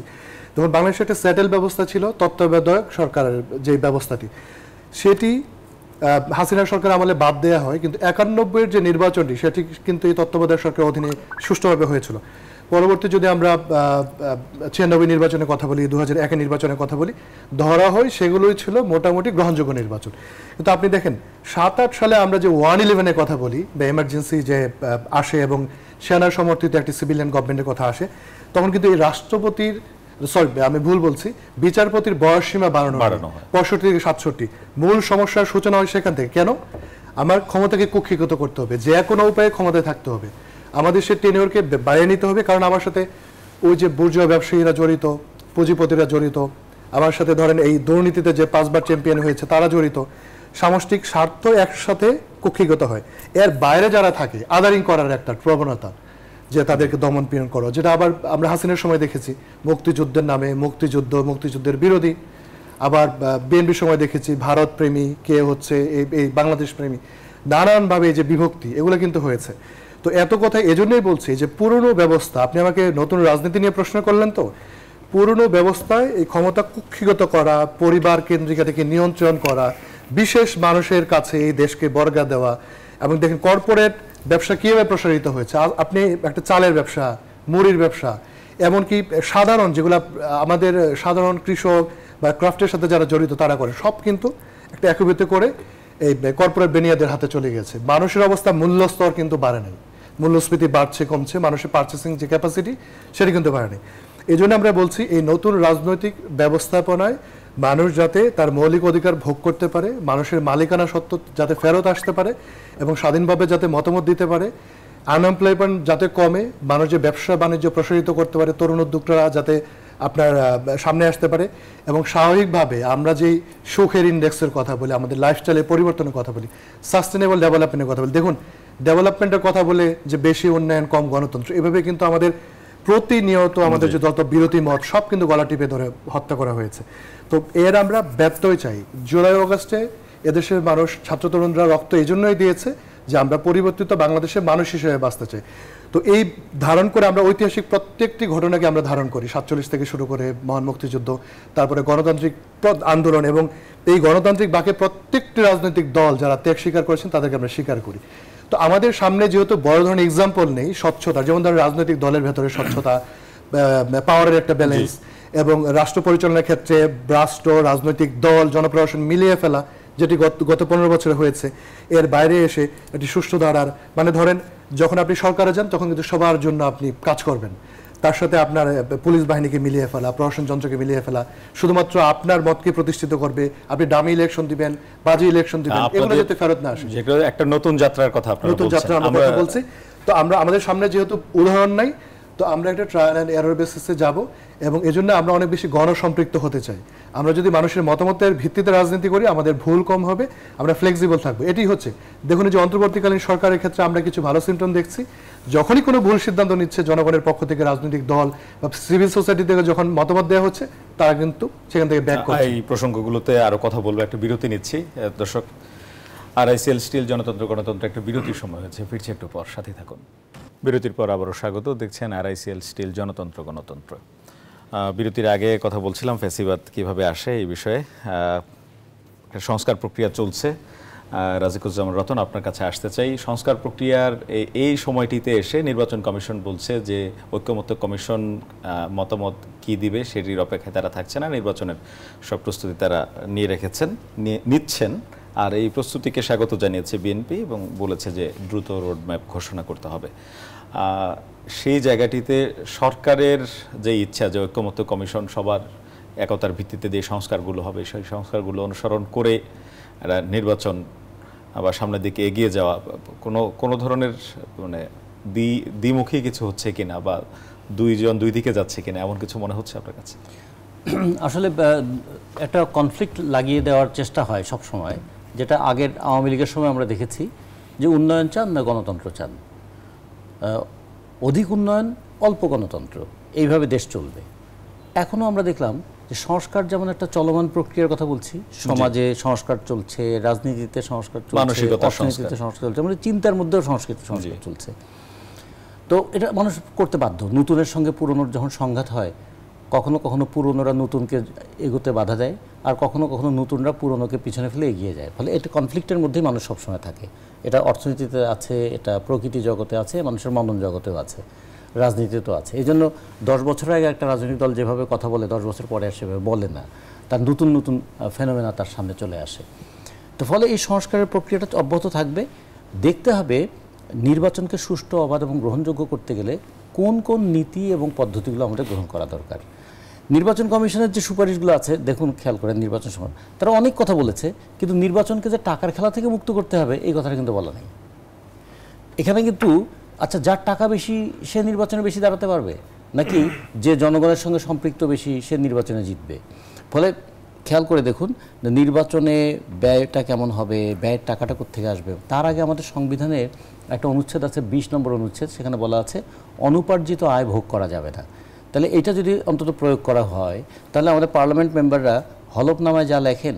S4: তখন বাংলাদেশে একটা সেটেল ব্যবস্থা ছিল, তত্ত্বাবধায়ক সরকারের যে ব্যবস্থাটি, সেটি হাসিনা সরকার আমলে বাদ দেওয়া হয়, কিন্তু ৯১-এর যে নির্বাচনটি সেটি কিন্তু এই তত্ত্বাবধায়ক সরকারের অধীনে সুষ্ঠুভাবে হয়েছিল। পরবর্তী যদি আমরা ৯৬ নির্বাচনের কথা বলি, ২০০১ নির্বাচনের কথা বলি, ধরা হয় সেগুলোই ছিল মোটামুটি গ্রহণযোগ্য নির্বাচন। কিন্তু আপনি দেখেন ৭-৮ সালে আমরা যে 111-এর কথা বলি, বা এমার্জেন্সি যে আসে এবং সেনা সমর্থিত একটি সিভিলিয়ান গভর্নমেন্টের কথা আসে, তখন কিন্তু এই রাষ্ট্রপতির, আমি ভুল বলছি, বিচারপতির বয়সসীমা বাড়ানো হয় ৬৫ থেকে ৬৭। মূল সমস্যার সূচনা হয় সেখান থেকে। কেন? আমার ক্ষমতাকে কুক্ষিগত করতে হবে, যে কোনো উপায়ে ক্ষমতায় থাকতে হবে, আমাদের সে টেনিওরকে বাড়িয়ে নিতে হবে। কারণ আমার সাথে ওই যে বুর্জোয়া ব্যবসায়ীরা জড়িত, পুঁজিপতিরা জড়িত, আমার সাথে ধরেন এই দুর্নীতিতে যে ৫বার চ্যাম্পিয়ন হয়েছে তারা জড়িত, সামষ্টিক স্বার্থ একসাথে কুক্ষিগত হয়। এর বাইরে যারা থাকে, আদারিং করার একটা প্রবণতা, যে তাদেরকে দমন পীড়ন করো, যেটা আবার আমরা হাসিনার সময় দেখেছি, মুক্তিযুদ্ধের নামে মুক্তিযুদ্ধের বিরোধী, আবার বিএনপির সময় দেখেছি ভারত প্রেমী, কে হচ্ছে এই বাংলাদেশ প্রেমী, নানানভাবে এই যে বিভক্তি, এগুলো কিন্তু হয়েছে। তো এত কথা এজন্যই বলছি যে পুরনো ব্যবস্থা, আপনি আমাকে নতুন রাজনীতি নিয়ে প্রশ্ন করলেন, তো পুরনো ব্যবস্থায় এই ক্ষমতা কুক্ষিগত করা, পরিবার কেন্দ্রিকা থেকে নিয়ন্ত্রণ করা, বিশেষ মানুষের কাছে এই দেশকে বর্গা দেওয়া, এবং দেখেন কর্পোরেট ব্যবসা কীভাবে প্রসারিত হয়েছে। আপনি একটা চালের ব্যবসা, মুড়ির ব্যবসা, এমনকি সাধারণ যেগুলো আমাদের সাধারণ কৃষক বা ক্রাফটের সাথে যারা জড়িত তারা করে, সব কিন্তু একটা একীভূত করে এই কর্পোরেট বেনিয়াদের হাতে চলে গেছে। মানুষের অবস্থা, মূল্যস্তর কিন্তু বাড়ে নাই, মূল্যস্ফীতি বাড়ছে কমছে, মানুষের পারচেসিং যে ক্যাপাসিটি সেটা কিন্তু বাড়েনি। এই জন্য আমরা বলছি এই নতুন রাজনৈতিক ব্যবস্থাপনায় মানুষ যাতে তার মৌলিক অধিকার ভোগ করতে পারে, মানুষের মালিকানা সত্ত্ব যাতে ফেরত আসতে পারে এবং স্বাধীনভাবে যাতে মতামত দিতে পারে, আনএমপ্লয়মেন্ট যাতে কমে, মানুষ যে ব্যবসা বাণিজ্য প্রসারিত করতে পারে, তরুণ উদ্যোক্তারা যাতে আপনার সামনে আসতে পারে, এবং স্বাভাবিকভাবে আমরা যেই সুখের ইন্ডেক্সের কথা বলি, আমাদের লাইফস্টাইলের পরিবর্তনের কথা বলি, সাস্টেনেবল ডেভেলপমেন্টের কথা বলি, দেখুন ডেভেলপমেন্টের কথা বলে যে বেশি উন্নয়ন কম গণতন্ত্র, এভাবে কিন্তু আমাদের প্রতিনিয়ত আমাদের যে যত বিরোধী মত সব কিন্তু গলা টিপে ধরে হত্যা করা হয়েছে। তো এর আমরা ব্যত্যয় চাই। জুলাই আগস্টে এদেশের মানুষ, ছাত্র তরুণরা রক্ত এই জন্যই দিয়েছে যে আমরা পরিবর্তিত বাংলাদেশের মানুষ হিসেবে বাঁচতে চাই। তো এই ধারণ করে আমরা ঐতিহাসিক প্রত্যেকটি ঘটনাকে আমরা ধারণ করি, ৪৭ থেকে শুরু করে মহান মুক্তিযুদ্ধ, তারপরে গণতান্ত্রিক আন্দোলন, এবং এই গণতান্ত্রিক বাঁকে প্রত্যেকটি রাজনৈতিক দল যারা ত্যাগ স্বীকার করেছেন তাদেরকে আমরা স্বীকার করি। তো আমাদের সামনে যেহেতু বড় ধরনের এক্সাম্পল নেই স্বচ্ছতা, যেমন ধরেন রাজনৈতিক দলের ভেতরে স্বচ্ছতা, পাওয়ারের একটা ব্যালেন্স, এবং রাষ্ট্র পরিচালনার ক্ষেত্রে রাষ্ট্র, রাজনৈতিক দল, জনপ্রশাসন মিলিয়ে ফেলা, যেটি গত ১৫ বছরে হয়েছে, এর বাইরে এসে একটি সুষ্ঠু ধারার, মানে ধরেন যখন আপনি সরকারে যান তখন কিন্তু সবার জন্য আপনি কাজ করবেন, তার সাথে আপনার পুলিশ বাহিনীকে মিলিয়ে ফেলা, প্রশাসন যন্ত্রকে মিলিয়ে ফেলা, শুধুমাত্র আপনার মতকে প্রতিষ্ঠিত করবে, আপনি ডামি ইলেকশন দিবেন, বাজি ইলেকশন দিবেন, এগুলো যাতে ফেরত না আসে।
S1: যেগুলো একটা নতুন যাত্রার কথা আপনারা বলছেন,
S4: নতুন যাত্রা আমরা কথা বলছি। তো আমরা আমাদের সামনে যেহেতু উদাহরণ নাই, তো আমরা একটা ট্রায়াল অ্যান্ড এরর বেসিসে যাব, এবং এজন্য আমরা অনেক বেশি গণসম্পৃক্ত হতে চাই। আমরা যদি মানুষের মতামতের ভিত্তিতে রাজনীতি করি আমাদের ভুল কম হবে, আমরা ফ্লেক্সিবল থাকবো। এটি হচ্ছে দেখুন যে অন্তর্বর্তীকালীন সরকারের ক্ষেত্রে আমরা কিছু ভালো সিমটম দেখছি। যখনই কোনো ভুল সিদ্ধান্ত নিচ্ছে জনগণের পক্ষ থেকে রাজনৈতিক দল বা সিভিল সোসাইটি থেকে যখন মতামত দেওয়া হচ্ছে তারা কিন্তু সেখান থেকে ব্যাক করছে।
S1: এই প্রসঙ্গগুলোতে আরো কথা বলবো, একটা বিরতি নিচ্ছি। দর্শক, আরআইসিএল স্টিল জনতন্ত্র গণতন্ত্র একটা বিরতির সময় হয়েছে, ফিরছে একটু পর, সাথে থাকুন। বিরতির পর আবারও স্বাগত, দেখছেন আরআইসিএল স্টিল জনতন্ত্র গণতন্ত্র। বিরতির আগে কথা বলছিলাম ফ্যাসিবাদ কিভাবে আসে এই বিষয়ে। সংস্কার প্রক্রিয়া চলছে। রাজিকুজ্জামান রতন, আপনার কাছে আসতে চাই। সংস্কার প্রক্রিয়ার এই সময়টিতে এসে নির্বাচন কমিশন বলছে যে ঐক্যমত্য কমিশন মতামত কি দিবে সেটির অপেক্ষায় তারা থাকছে না, নির্বাচনের সব প্রস্তুতি তারা নিচ্ছেন। আর এই প্রস্তুতিকে স্বাগত জানিয়েছে বিএনপি এবং বলেছে যে দ্রুত রোডম্যাপ ঘোষণা করতে হবে। সেই জায়গাটিতে সরকারের যে ইচ্ছা যে ঐক্যমত্য কমিশন সবার একতার ভিত্তিতে যে সংস্কারগুলো হবে সেই সংস্কারগুলো অনুসরণ করে নির্বাচন আবার সামনের দিকে এগিয়ে যাওয়া, কোনো ধরনের মানে দ্বিমুখী কিছু হচ্ছে কিনা বা দুইজন দুই দিকে যাচ্ছে কিনা এমন কিছু মনে হচ্ছে আপনার কাছে?
S2: আসলে একটা কনফ্লিক্ট লাগিয়ে দেওয়ার চেষ্টা হয় সব সময়, যেটা আগের আওয়ামী লীগের সময় আমরা দেখেছি যে উন্নয়ন চান না গণতন্ত্র চান, অধিক উন্নয়ন অল্প গণতন্ত্র, এইভাবে দেশ চলবে। এখনও আমরা দেখলাম যে সংস্কার যেমন একটা চলমান প্রক্রিয়ার কথা বলছি, সমাজে সংস্কার চলছে, রাজনীতিতে সংস্কার চলছে, অর্থনীতিতে সংস্কার চলছে, মানে চিন্তার মধ্যেও সংস্কার চলছে। তো এটা মানুষ করতে বাধ্য। নতুনের সঙ্গে পুরনোর যখন সংঘাত হয়, কখনো কখনো পুরনোরা নতুনকে এগোতে বাধা দেয়, আর কখনো কখনো নতুনরা পুরনোকে পিছনে ফেলে এগিয়ে যায়। ফলে এটা কনফ্লিক্টের মধ্যেই মানুষ সবসময় থাকে। এটা অর্থনীতিতে আছে, এটা প্রকৃতি জগতে আছে, মানুষের মনন জগতেও আছে, রাজনীতিতেও আছে। এই জন্য 10 বছর আগে একটা রাজনৈতিক দল যেভাবে কথা বলে 10 বছর পরে আর সেভাবে বলে না, তার নতুন নতুন ফেনোমেনা তার সামনে চলে আসে। তো ফলে এই সংস্কারের প্রক্রিয়াটা অব্যাহত থাকবে। দেখতে হবে নির্বাচনকে সুষ্ঠু, অবাধ এবং গ্রহণযোগ্য করতে গেলে কোন কোন নীতি এবং পদ্ধতিগুলো আমাদের গ্রহণ করা দরকার। নির্বাচন কমিশনের যে সুপারিশগুলো আছে, দেখুন খেয়াল করেন, নির্বাচন সময় তারা অনেক কথা বলেছে, কিন্তু নির্বাচনকে যে টাকার খেলা থেকে মুক্ত করতে হবে এই কথাটা কিন্তু বলা নেই এখানে। কিন্তু আচ্ছা, যার টাকা বেশি সে নির্বাচনে বেশি দাঁড়াতে পারবে, নাকি যে জনগণের সঙ্গে সম্পৃক্ত বেশি সে নির্বাচনে জিতবে? ফলে খেয়াল করে দেখুন নির্বাচনে ব্যয়টা কেমন হবে, ব্যয়ের টাকাটা কোত্থেকে আসবে। তার আগে আমাদের সংবিধানে একটা অনুচ্ছেদ আছে, 20 নম্বর অনুচ্ছেদ, সেখানে বলা আছে অনুপার্জিত আয় ভোগ করা যাবে না। তাহলে এটা যদি অন্তত প্রয়োগ করা হয়, তাহলে আমাদের পার্লামেন্ট মেম্বাররা হলফনামায় যা লেখেন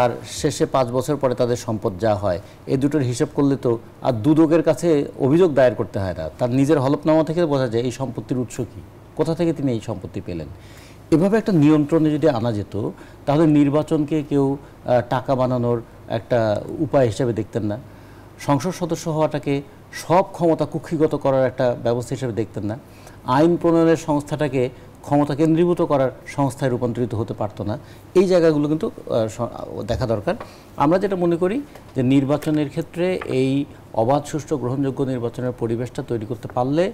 S2: আর শেষে 5 বছর পরে তাদের সম্পদ যা হয়, এই দুটোর হিসাব করলে তো আর দুদকের কাছে অভিযোগ দায়ের করতে হয় না। তার নিজের হলফনামা থেকে বোঝা যায় এই সম্পত্তির উৎস কী, কোথা থেকে তিনি এই সম্পত্তি পেলেন। এভাবে একটা নিয়ন্ত্রণে যদি আনা যেত, তাহলে নির্বাচনকে কেউ টাকা বানানোর একটা উপায় হিসেবে দেখতেন না, সংসদ সদস্য হওয়াটাকে সব ক্ষমতা কুক্ষিগত করার একটা ব্যবস্থা হিসেবে দেখতেন না, আইন প্রণয়নের সংস্থাটাকে ক্ষমতা কেন্দ্রীভূত করার সংস্থায় রূপান্তরিত হতে পারতো না। এই জায়গাগুলো কিন্তু দেখা দরকার। আমরা যেটা মনে করি যে নির্বাচনের ক্ষেত্রে এই অবাধ, সুষ্ঠু, গ্রহণযোগ্য নির্বাচনের পরিবেশটা তৈরি করতে পারলে,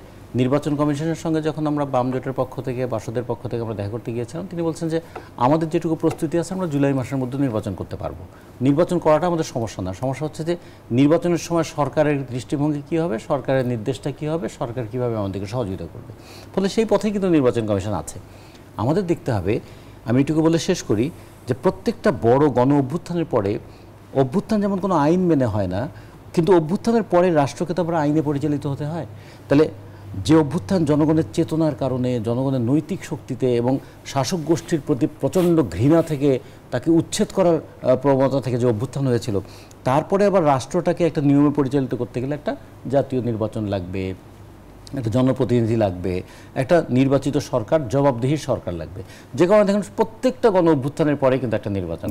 S2: নির্বাচন কমিশনের সঙ্গে যখন আমরা বাম জোটের পক্ষ থেকে, বাসদের পক্ষ থেকে আমরা দেখা করতে গিয়েছিলাম, তিনি বলছেন যে আমাদের যেটুকু প্রস্তুতি আছে আমরা জুলাই মাসের মধ্যে নির্বাচন করতে পারবো। নির্বাচন করাটা আমাদের সমস্যা না, সমস্যা হচ্ছে যে নির্বাচনের সময় সরকারের দৃষ্টিভঙ্গি কী হবে, সরকারের নির্দেশটা কী হবে, সরকার কীভাবে আমাদেরকে সহযোগিতা করবে। ফলে সেই পথেই কিন্তু নির্বাচন কমিশন আছে। আমাদের দেখতে হবে, আমি এটুকু বলে শেষ করি, যে প্রত্যেকটা বড় গণ অভ্যুত্থানের পরে, অভ্যুত্থান যেমন কোনো আইন মেনে হয় না, কিন্তু অভ্যুত্থানের পরে রাষ্ট্রকে তো আবার আইনে পরিচালিত হতে হয়। তাহলে যে অভ্যুত্থান জনগণের চেতনার কারণে, জনগণের নৈতিক শক্তিতে এবং শাসক গোষ্ঠীর প্রতি প্রচণ্ড ঘৃণা থেকে তাকে উচ্ছেদ করার প্রবণতা থেকে যে অভ্যুত্থান হয়েছিল, তারপরে আবার রাষ্ট্রটাকে একটা নিয়মে পরিচালিত করতে গেলে একটা জাতীয় নির্বাচন লাগবে, একটা জনপ্রতিনিধি লাগবে, একটা নির্বাচিত সরকার, জবাবদিহির সরকার লাগবে। যে কারণে দেখুন প্রত্যেকটা গণ অভ্যুত্থানের পরে কিন্তু একটা নির্বাচন,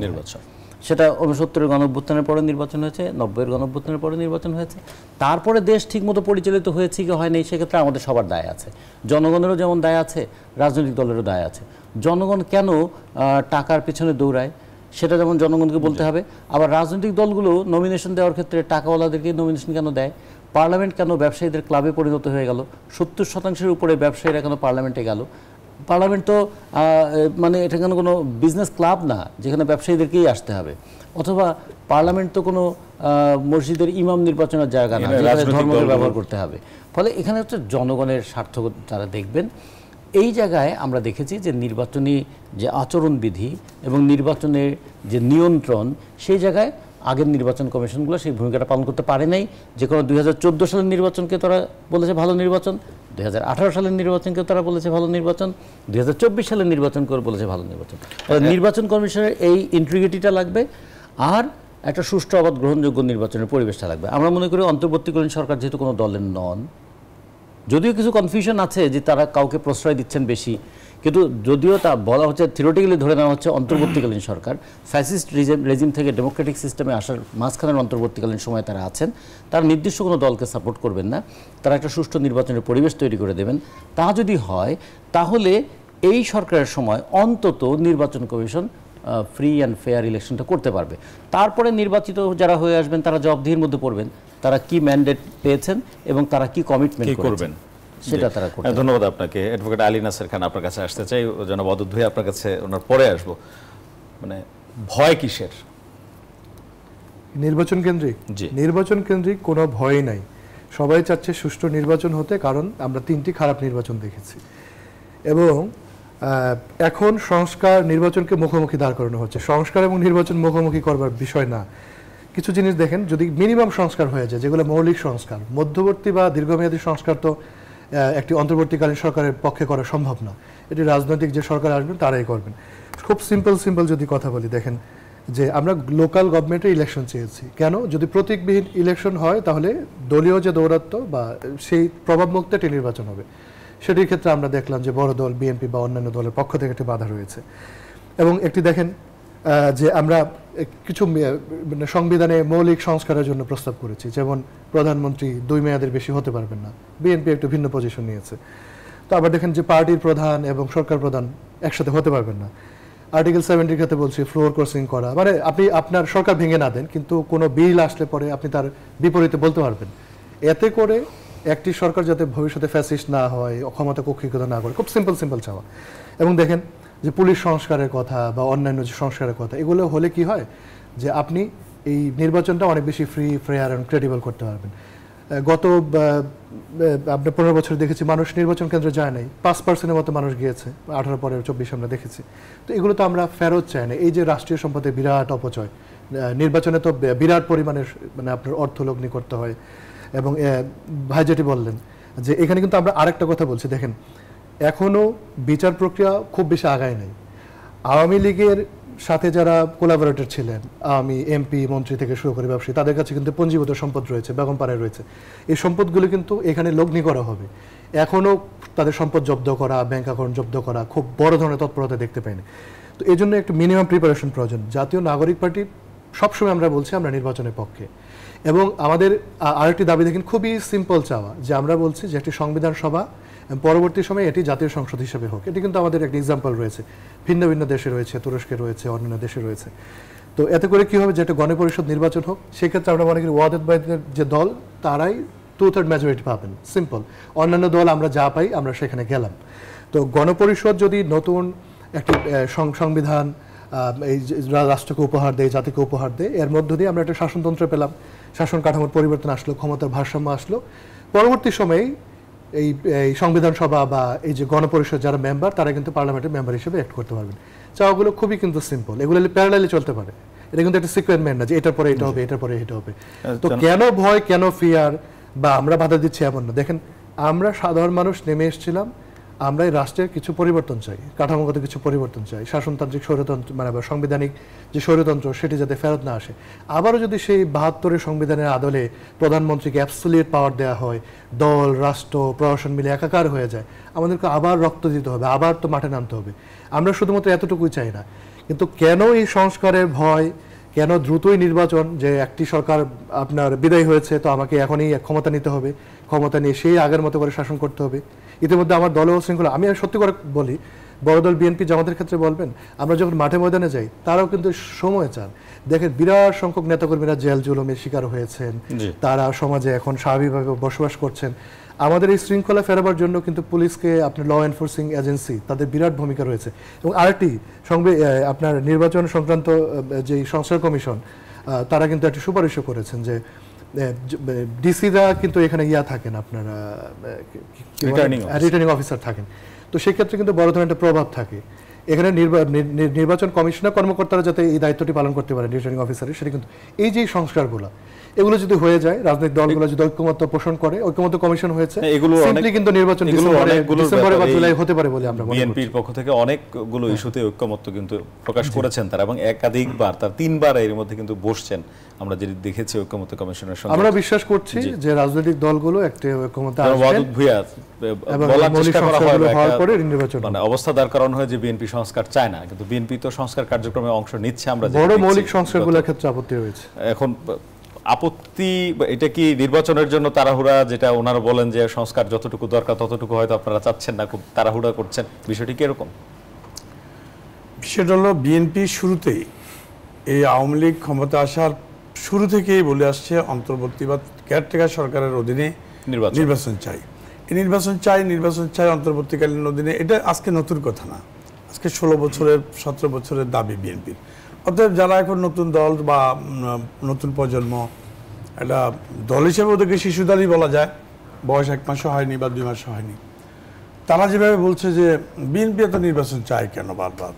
S2: সেটা 69-এর গণ অভ্যুত্থানের পরে নির্বাচন হয়েছে, 90-এর গণ অভ্যুত্থানের পরে নির্বাচন হয়েছে। তারপরে দেশ ঠিকমতো পরিচালিত হয়েছে কি হয় নাই, সেক্ষেত্রে আমাদের সবার দায় আছে। জনগণেরও যেমন দায় আছে, রাজনৈতিক দলেরও দায় আছে। জনগণ কেন টাকার পেছনে দৌড়ায় সেটা যেমন জনগণকে বলতে হবে। আবার রাজনৈতিক দলগুলো নমিনেশন দেওয়ার ক্ষেত্রে টাকাওয়ালাদেরকে নমিনেশন কেন দেয়, পার্লামেন্ট কেন ব্যবসায়ীদের ক্লাবে পরিণত হয়ে গেল, 70% উপরে ব্যবসায়ীরা কেন পার্লামেন্টে গেল। পার্লামেন্ট তো মানে এটা কেন কোনো বিজনেস ক্লাব না যেখানে ব্যবসায়ীদেরকেই আসতে হবে, অথবা পার্লামেন্ট তো কোনো মসজিদের ইমাম নির্বাচনের জায়গা না যেখানে ধর্মকে ব্যবহার করতে হবে। ফলে এখানে হচ্ছে জনগণের স্বার্থ তারা দেখবেন, এই জায়গায় আমরা দেখেছি যে নির্বাচনী যে আচরণবিধি এবং নির্বাচনের যে নিয়ন্ত্রণ, সেই জায়গায় আগের নির্বাচন কমিশনগুলো সেই ভূমিকাটা পালন করতে পারে নাই। যে কোনো 2014 সালের নির্বাচনকে তারা বলেছে ভালো নির্বাচন, 2018 সালের নির্বাচনকে তারা বলেছে ভালো নির্বাচন, 2024 সালের নির্বাচন করে বলেছে ভালো নির্বাচন। নির্বাচন কমিশনের এই ইন্টিগ্রিটিটা লাগবে, আর একটা সুষ্ঠু অবাধ গ্রহণযোগ্য নির্বাচনের পরিবেশটা লাগবে। আমরা মনে করি অন্তর্বর্তীকালীন সরকার যেহেতু কোনো দলের নন, যদিও কিছু কনফিউশন আছে যে তারা কাউকে প্রশ্রয় দিচ্ছেন বেশি, কিন্তু যদিও তা বলা হচ্ছে, থিওরিটিক্যালি ধরে নেওয়া হচ্ছে অন্তর্বর্তীকালীন সরকার ফ্যাসিস্ট রেজিম থেকে ডেমোক্রেটিক সিস্টেমে আসার মাঝখানের অন্তর্বর্তীকালীন সময় তারা আছেন, তারা নির্দিষ্ট কোনো দলকে সাপোর্ট করবেন না, তারা একটা সুষ্ঠু নির্বাচনের পরিবেশ তৈরি করে দেবেন। তা যদি হয় তাহলে এই সরকারের সময় অন্তত নির্বাচন কমিশন ফ্রি অ্যান্ড ফেয়ার ইলেকশনটা করতে পারবে। তারপরে নির্বাচিত যারা হয়ে আসবেন তারা জবাবদিহির মধ্যে পড়বেন, তারা কি ম্যান্ডেট পেয়েছেন এবং তারা কি কমিটমেন্ট করবেন সেটা তারা করবেন।
S1: ধন্যবাদ আপনাকে। অ্যাডভোকেট আলী নাসের খান, আপনার কাছে আসতে চাই। জনাব অদূত ভাই, আপনার কাছে ওনার পরে আসবো। মানে ভয় কিসের
S4: নির্বাচন কেন্দ্রিক? নির্বাচন কেন্দ্রিক কোনো ভয় নাই, সবাই চাচ্ছে সুষ্ঠু নির্বাচন হতে, কারণ আমরা 3টি খারাপ নির্বাচন দেখেছি। এবং এখন সংস্কার নির্বাচনকে মুখোমুখি দাঁড় করানো হচ্ছে। সংস্কার এবং নির্বাচন মুখোমুখি করবার বিষয় না। কিছু জিনিস দেখেন, যদি মিনিমাম সংস্কার হয়ে যায়, যেগুলো মৌলিক সংস্কার, মধ্যবর্তী বা দীর্ঘমেয়াদী সংস্কার তো একটি অন্তর্বর্তীকালীন সরকারের পক্ষে করা সম্ভব না, এটি রাজনৈতিক যে সরকার আসবেন তারাই করবেন। খুব সিম্পল যদি কথা বলি, দেখেন যে আমরা লোকাল গভর্নমেন্টের ইলেকশন চেয়েছি কেন? যদি প্রতীকবিহীন ইলেকশন হয় তাহলে দলীয় যে দৌরাত্ম্য বা সেই প্রভাবমুক্ত একটি নির্বাচন হবে। সেটির ক্ষেত্রে আমরা দেখলাম যে বড় দল বিএনপি বা অন্যান্য দলের পক্ষ থেকে একটি বাধা রয়েছে। এবং একটি দেখেন যে আমরা কিছু সংবিধানে মৌলিক সংস্কারের জন্য প্রস্তাব করেছি, যেমন প্রধানমন্ত্রী 2 মেয়াদের বেশি হতে পারবেন না, বিএনপি একটু ভিন্ন পজিশন নিয়েছে। তো আবার দেখেন যে পার্টির প্রধান এবং সরকার প্রধান একসাথে হতে পারবেন না। আর্টিকেল 70 ক্ষেত্রে বলছি ফ্লোর ক্রসিং করা, মানে আপনি আপনার সরকার ভেঙে না দেন, কিন্তু কোনো বিল আসলে পরে আপনি তার বিপরীতে বলতে পারবেন। এতে করে একটি সরকার যাতে ভবিষ্যতে ফ্যাসিস্ট না হয়, ক্ষমতা কক্ষিগত না করে, খুব সিম্পল চাওয়া। এবং দেখেন যে পুলিশ সংস্কারের কথা বা অন্যান্য যে সংস্কারের কথা, এগুলো হলে কি হয় যে আপনি এই নির্বাচনটা অনেক বেশি ফ্রি, ফেয়ার অ্যান্ড ক্রেডিবল করতে পারবেন। গত আপনি 15 বছর দেখেছি মানুষ নির্বাচন কেন্দ্রে যায় নাই, 5% মতো মানুষ গিয়েছে, 18 পরে 24 আমরা দেখেছি। তো এগুলো তো আমরা ফেরত চাই না। এই যে রাষ্ট্রীয় সম্পদের বিরাট অপচয়, নির্বাচনে তো বিরাট পরিমাণের মানে আপনার অর্থ লগ্নি করতে হয়। এবং ভাই যেটি বললেন যে এখানে কিন্তু আমরা আরেকটা কথা বলছি, দেখেন এখনও বিচার প্রক্রিয়া খুব বেশি আগায় নাই। আওয়ামী লীগের সাথে যারা কোলাবোরেটর ছিলেন, আওয়ামী এমপি মন্ত্রী থেকে শুরু করে ব্যবসায়ী, তাদের কাছে কিন্তু পঞ্জীভূত সম্পদ রয়েছে, বেগমপাড়ায় রয়েছে। এই সম্পদগুলো কিন্তু এখানে লগ্নি করা হবে। এখনও তাদের সম্পদ জব্দ করা, ব্যাংক অ্যাকাউন্ট জব্দ করা খুব বড় ধরনের তৎপরতা দেখতে পাইনি। তো এই জন্য একটু মিনিমাম প্রিপারেশন প্রয়োজন। জাতীয় নাগরিক পার্টি সবসময় আমরা বলছি আমরা নির্বাচনের পক্ষে। এবং আমাদের আরেকটি দাবি দেখেন, খুবই সিম্পল চাওয়া, যে আমরা বলছি যে একটি সংবিধান সভা পরবর্তী সময়ে এটি জাতীয় সংসদ হিসেবে হোক। এটি কিন্তু আমাদের একটা এক্সাম্পল রয়েছে, ভিন্ন ভিন্ন দেশে রয়েছে, তুরস্কে রয়েছে, অন্যান্য দেশে রয়েছে। তো এতে করে কি হবে, যে একটা গণপরিষদ নির্বাচন হোক। সেক্ষেত্রে আমরা মনে করি ওয়াহেদ ভাইদের যে দল, তারাই 2/3 মেজরিটি পাবেন। সিম্পল। অন্যান্য দল আমরা যা পাই আমরা সেখানে গেলাম। তো গণপরিষদ যদি নতুন একটি সংবিধান এই রাষ্ট্রকে উপহার দেয়, জাতিকে উপহার দেয়, এর মধ্য দিয়ে আমরা একটা শাসনতন্ত্র পেলাম, শাসন কাঠামোর পরিবর্তন আসলো, ক্ষমতার ভারসাম্য আসলো। পরবর্তী সময়ে এই সংবিধান সভা বা এই যে গণপরিষদ যারা মেম্বার, তারা কিন্তু পার্লামেন্টের মেম্বার হিসেবে অ্যাক্ট করতে পারবেন। চাওয়াগুলো খুবই কিন্তু সিম্পল, এগুলো প্যারালালি চলতে পারে। এটা কিন্তু একটা সিকোয়েন্সমেন্ট না যে এটার পরে এটা হবে, এটার পরে এটা হবে। তো কেন ভয়, কেন ফিয়ার বা আমরা বাধা দিচ্ছি এমন না। দেখেন আমরা সাধারণ মানুষ নেমে এসেছিলাম, আমরা এই রাষ্ট্রের কিছু পরিবর্তন চাই, কাঠামোগত কিছু পরিবর্তন চাই, শাসনতান্ত্রিক স্বৈরতন্ত্র মানে সাংবিধানিক যে স্বৈরতন্ত্র সেটি যাতে ফেরত না আসে। আবারও যদি সেই 72-এর সংবিধানের আদলে প্রধানমন্ত্রীকে অ্যাবসলিউট পাওয়ার দেওয়া হয়, দল রাষ্ট্র প্রশাসন মিলে একাকার হয়ে যায়, আমাদেরকে আবার রক্ত দিতে হবে, আবার তো মাঠে নামতে হবে। আমরা শুধুমাত্র এতটুকুই চাই না। কিন্তু কেন এই সংস্কারের ভয়, কেন দ্রুতই নির্বাচন, যে একটি সরকার আপনার বিদায় হয়েছে তো আমাকে এখনই ক্ষমতা নিতে হবে, ক্ষমতা নিয়ে সেই আগের মতো করে শাসন করতে হবে। ইতিমধ্যে আমার দলেও শৃঙ্খলা, আমি সত্যি করে বলি, বড় দল বিএনপি জামাতের ক্ষেত্রে বলবেন, আমরা যখন মাঠে ময়দানে যাই তারাও কিন্তু সময় চান। দেখেন বিরাট সংখ্যক নেতাকর্মীরা জেল জুলুমের শিকার হয়েছেন, তারা সমাজে এখন স্বাভাবিকভাবে বসবাস করছেন। আমাদের এই শৃঙ্খলা ফেরাবার জন্য কিন্তু পুলিশকে, আপনার ল এনফোর্সিং এজেন্সি, তাদের বিরাট ভূমিকা রয়েছে। এবং আরেকটি আপনার নির্বাচন সংক্রান্ত যে সংস্কার কমিশন, তারা কিন্তু একটা সুপারিশও করেছেন যে ডিসিরা কিন্তু এখানে থাকেন, আপনার রিটার্নিং অফিসার থাকেন। তো সেক্ষেত্রে কিন্তু বড় ধরনের একটা প্রভাব থাকে। এখানে নির্বাচন কমিশনার কর্মকর্তারা যাতে এই দায়িত্বটি পালন করতে পারে রিটার্নিং অফিসারের, সেটা কিন্তু এই যে সংস্কারগুলো এগুলো যদি হয়ে যায়, রাজনৈতিক দলগুলো যদি ঐক্যমত্য পোষণ করে, ঐক্যমত্য কমিশন হয়েছে, সিম্পলি কিন্তু নির্বাচন ডিসেম্বরে বা জুলাই হতে পারে বলে আমরা মনে করি।
S1: বিএনপির পক্ষ থেকে অনেকগুলো ইস্যুতে ঐক্যমত্য কিন্তু প্রকাশ করেছেন তারা, এবং একাধিকবার তার 3 বার এর মধ্যে কিন্তু বসছেন, আমরা যেটি দেখেছি ঐক্যমত্য কমিশনের সঙ্গে।
S4: আমরা বিশ্বাস করছি যে রাজনৈতিক দলগুলো একটা ঐক্যমত্যে আসবেন,
S1: বলার চেষ্টা করা হয়
S4: মানে
S1: অবস্থা দাঁড় করানো হয় যে বিএনপি সংস্কার চায় না, কিন্তু বিএনপি তো সংস্কার কার্যক্রমে অংশ নিচ্ছে। আমরা
S4: বড় মৌলিক সংস্কারগুলোর ক্ষেত্রে আপত্তি হয়েছে।
S1: এখন আপত্তি এটা কি নির্বাচনের জন্য তাড়াহুড়া, যেটা ওনারা বলেন যে সংস্কার যতটুকু দরকার ততটুকু হয়তো আপনারা চাচ্ছেন না, খুব তাড়াহুড়া করছেন, বিষয়টি কি এরকম?
S3: বিষয়টা হলো বিএনপি শুরুতেই এই আওয়ামী লীগ ক্ষমতা আসার শুরু থেকেই বলে আসছে অন্তর্বর্তী বা কেয়ারটেকার সরকারের অধীনে নির্বাচন চাই, এই নির্বাচন চাই অন্তর্বর্তীকালীন অধীনে। এটা আজকে নতুন কথা না, আজকে 16 বছরের 17 বছরের দাবি বিএনপির। অতএব যারা এখন নতুন দল বা নতুন প্রজন্ম, একটা দল হিসেবে ওদেরকে শিশুদলই বলা যায়, বয়স 1 মাসও হয়নি বা 2 মাসও হয়নি, তারা যেভাবে বলছে যে বিএনপি এত নির্বাচন চায় কেন বারবার,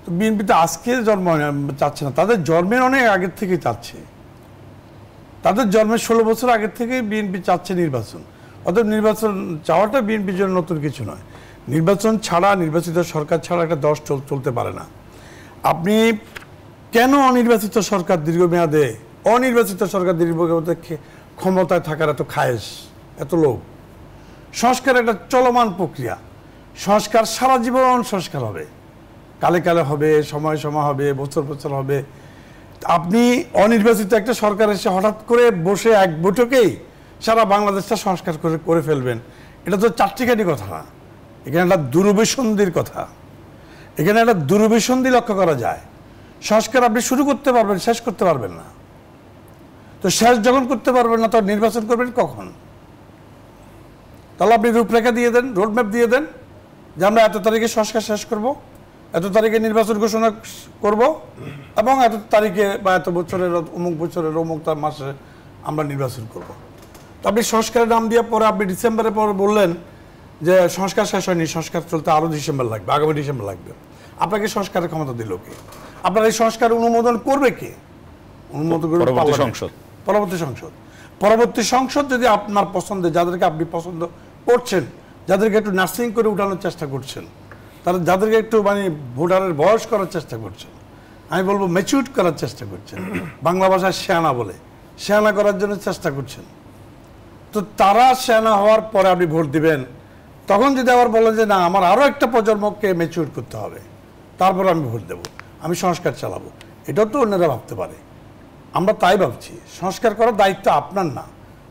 S3: তো বিএনপি তো আজকে জন্ম চাচ্ছে না, তাদের জন্মের অনেক আগের থেকে চাচ্ছে, তাদের জন্মের 16 বছর আগের থেকেই বিএনপি চাচ্ছে নির্বাচন। অতএব নির্বাচন চাওয়াটা বিএনপির জন্য নতুন কিছু নয়। নির্বাচন ছাড়া, নির্বাচিত সরকার ছাড়া একটা দল চলতে পারে না। আপনি কেন অনির্বাচিত সরকার দীর্ঘমেয়াদে ক্ষমতায় থাকার এত খায়েশ, এত লোভ? সংস্কার একটা চলমান প্রক্রিয়া, সংস্কার সারা জীবন সংস্কার হবে, কালে কালে হবে, সময় হবে, বছর হবে। আপনি অনির্বাচিত একটা সরকার এসে হঠাৎ করে বসে এক বৈঠকেই সারা বাংলাদেশটা সংস্কার করে ফেলবেন, এটা তো চারটিখানি কথা না, এখানে একটা দুরভিসন্ধির কথা, এখানে একটা দুরভিসন্ধি লক্ষ্য করা যায়। সংস্কার আপনি শুরু করতে পারবেন, শেষ করতে পারবেন না, তো শেষ যখন করতে পারবেন না, তো নির্বাচন করবেন কখন? তাহলে আপনি রূপরেখা দিয়ে দেন, রোডম্যাপ দিয়ে দেন যে আমরা এত তারিখে সংস্কার শেষ করব, এত তারিখে নির্বাচন ঘোষণা করব, এবং এত তারিখে বা এত বছরের অমুক বছরের অমুক তার মাসে আমরা নির্বাচন করব। তো আপনি সংস্কারের নাম দিয়ে পরে আপনি ডিসেম্বরের পরে বললেন যে সংস্কার শেষ হয়নি, সংস্কার চলতে আরও ডিসেম্বর লাগবে, আগামী ডিসেম্বর লাগবে। আপনাকে সংস্কারের ক্ষমতা দিল কে? আপনার এই সংস্কার অনুমোদন করবে কে? অনুমোদন করবে পরবর্তী সংসদ। যদি আপনার পছন্দের, যাদেরকে আপনি পছন্দ করছেন, যাদেরকে একটু নার্সিং করে উঠানোর চেষ্টা করছেন, তারা যাদেরকে একটু মানে ভোটারের বয়স করার চেষ্টা করছেন, আমি বলবো ম্যাচিউর করার চেষ্টা করছেন, বাংলা ভাষায় শেয়ানা বলে, শেয়ানা করার জন্য চেষ্টা করছেন, তো তারা শেয়ানা হওয়ার পরে আপনি ভোট দিবেন। তখন যদি আবার বলেন যে না, আমার আরও একটা প্রজন্মকে ম্যাচিউর করতে হবে, তারপর আমি ভোট দেবো, আমি সংস্কার চালাবো, এটাও তো অন্যরা ভাবতে পারে। আমরা তাই ভাবছি, সংস্কার করার দায়িত্ব আপনার না,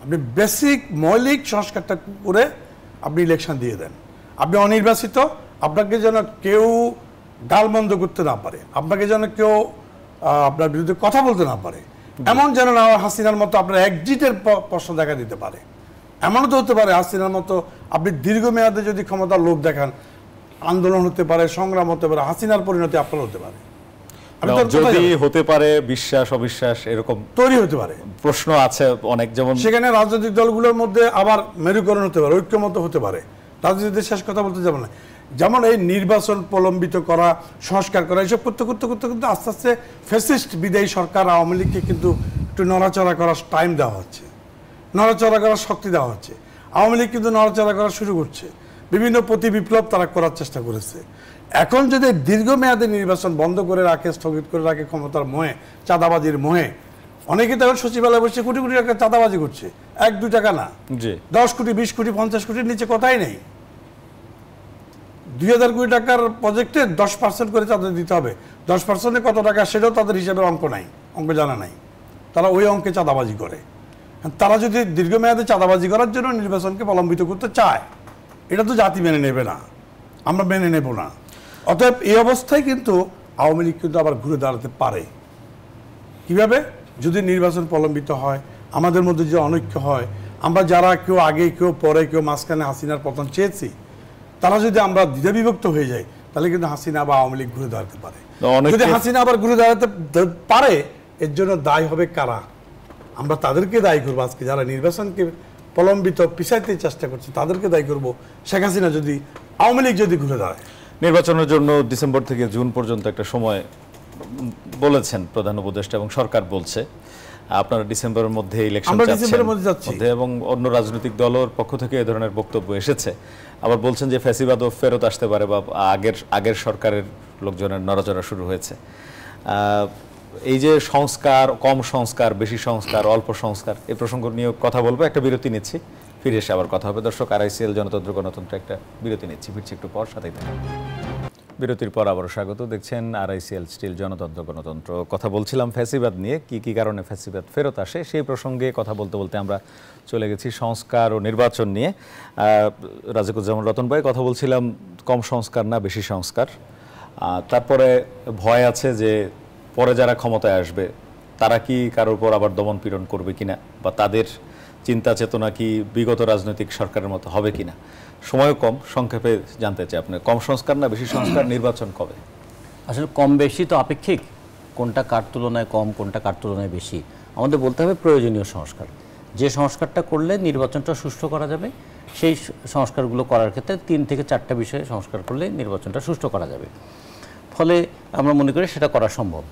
S3: আপনি বেসিক মৌলিক সংস্কারটা করে আপনি ইলেকশন দিয়ে দেন। আপনি অনির্বাচিত, আপনাকে যেন কেউ গালমন্দ করতে না পারে, আপনাকে যেন কেউ আপনার বিরুদ্ধে কথা বলতে না পারে, এমন যেন না হাসিনার মতো আপনার একজিটের প্রশ্ন দেখা দিতে পারে। এমনও তো হতে পারে হাসিনার মতো আপনি দীর্ঘমেয়াদে যদি ক্ষমতার লোভ দেখান, আন্দোলন হতে পারে, সংগ্রাম হতে পারে, হাসিনার পরিণতি আপনার হতে পারে,
S1: যদি হতে পারে বিশ্বাস অবিশ্বাস এরকম
S3: তৈরি হতে পারে,
S1: প্রশ্ন আছে অনেক। যেমন সেখানে
S3: রাজনৈতিক দলগুলোর মধ্যে আবার মেরুকরণ হতে পারে, ঐক্যমত হতে পারে। রাজনীতিতে শেষ কথা বলতে যাব না, যেমন এই নির্বাচন প্রলম্বিত করা, সংস্কার করা, এইসব করতে করতে করতে কিন্তু আস্তে আস্তে ফ্যাসিস্ট বিদায়ী সরকার আওয়ামী লীগকে কিন্তু একটু নড়াচড়া করার টাইম দেওয়া হচ্ছে, নড়াচড়া করার শক্তি দেওয়া হচ্ছে। আওয়ামী লীগ কিন্তু নড়াচড়া করা শুরু করছে, বিভিন্ন প্রতি বিপ্লব তারা করার চেষ্টা করেছে। এখন যদি দীর্ঘমেয়াদী নির্বাচন বন্ধ করে রাখে, স্থগিত করে রাখে ক্ষমতার মোহে, চাঁদাবাজির মোহে, অনেকে তো এখন সচিবালয়ে বসে কোটি কোটি টাকা চাঁদাবাজি করছে, 1-2 টাকা না, 10 কোটি 20 কোটি 50 কোটির নিচে কথাই নেই। 2000 কোটি টাকার প্রজেক্টে 10% করে চাঁদা দিতে হবে, 10%-এ কত টাকা সেটাও তাদের হিসাবে অঙ্ক নাই, অঙ্ক জানা নাই, তারা ওই অঙ্কে চাঁদাবাজি করে। তারা যদি দীর্ঘমেয়াদে চাঁদাবাজি করার জন্য নির্বাচনকে প্রলম্বিত করতে চায়, এটা তো জাতি মেনে নেবে না, আমরা মেনে নেব না। অতএব এই অবস্থায় কিন্তু আওয়ামী লীগ কিন্তু আবার ঘুরে দাঁড়াতে পারে। কিভাবে? যদি নির্বাচন প্রলম্বিত হয়, আমাদের মধ্যে যে অনৈক্য হয়, আমরা যারা কেউ আগে কেউ পরে কেউ মাঝখানে হাসিনার পতন চেয়েছি, তারা যদি আমরা দ্বিধাবিভক্ত হয়ে যাই, তাহলে কিন্তু হাসিনা বা আওয়ামী লীগ ঘুরে দাঁড়াতে পারে। যদি হাসিনা আবার ঘুরে দাঁড়াতে পারে, এর জন্য দায়ী হবে কারা? আমরা তাদেরকে দায়ী করবো আজকে, যারা নির্বাচনকে প্রলম্বিত পিছাইতে চেষ্টা করছে তাদেরকে দায়ী করব। শেখ হাসিনা যদি, আওয়ামী লীগ যদি ঘুরে দাঁড়ায়।
S1: নির্বাচনের জন্য ডিসেম্বর থেকে জুন পর্যন্ত একটা সময় বলেছেন প্রধান উপদেষ্টা এবং সরকার বলছে। আপনারা ডিসেম্বরের মধ্যে ইলেকশন চাচ্ছেন এবং অন্য রাজনৈতিক দলের পক্ষ থেকে এই ধরনের বক্তব্য এসেছে। আবার বলছেন যে ফ্যাসিবাদও ফেরত আসতে পারে বা আগের সরকারের লোকজনের নড়াচড়া শুরু হয়েছে। এই যে সংস্কার, কম সংস্কার, বেশি সংস্কার, অল্প সংস্কার, এই প্রসঙ্গ নিয়ে কথা বলবো। একটা বিরতি নিচ্ছি, ফিরে এসে আবার কথা হবে। দর্শক, RICL জনতন্ত্র গণতন্ত্র একটা বিরতি নিচ্ছি, ফিরছি একটু পর, সাথেই থাকুন। বিরতির পর আবারও স্বাগত। দেখছেন RICL স্টিল জনতন্ত্র গণতন্ত্র। কথা বলছিলাম ফ্যাসিবাদ নিয়ে, কি কারণে ফ্যাসিবাদ ফেরত আসে সেই প্রসঙ্গে কথা বলতে বলতে আমরা চলে গেছি সংস্কার ও নির্বাচন নিয়ে। রাজিকুজ্জামান রতন ভাই, কথা বলছিলাম কম সংস্কার না বেশি সংস্কার। তারপরে ভয় আছে যে পরে যারা ক্ষমতায় আসবে তারা কি কারোর উপর আবার দমন পীড়ন করবে কিনা, বা তাদের চিন্তা চেতনা কি বিগত রাজনৈতিক সরকারের মতো হবে কিনা। সময়ও কম, সংক্ষেপে জানতে চাই আপনার, কম সংস্কার না বেশি সংস্কার, নির্বাচন কবে?
S2: আসলে কম বেশি তো আপেক্ষিক, কোনটা কার তুলনায় কম, কোনটা কার তুলনায় বেশি। আমাদের বলতে হবে প্রয়োজনীয় সংস্কার। যে সংস্কারটা করলে নির্বাচনটা সুষ্ঠু করা যাবে, সেই সংস্কারগুলো করার ক্ষেত্রে 3 থেকে 4টা বিষয়ে সংস্কার করলে নির্বাচনটা সুষ্ঠু করা যাবে। ফলে আমরা মনে করি সেটা করা সম্ভব।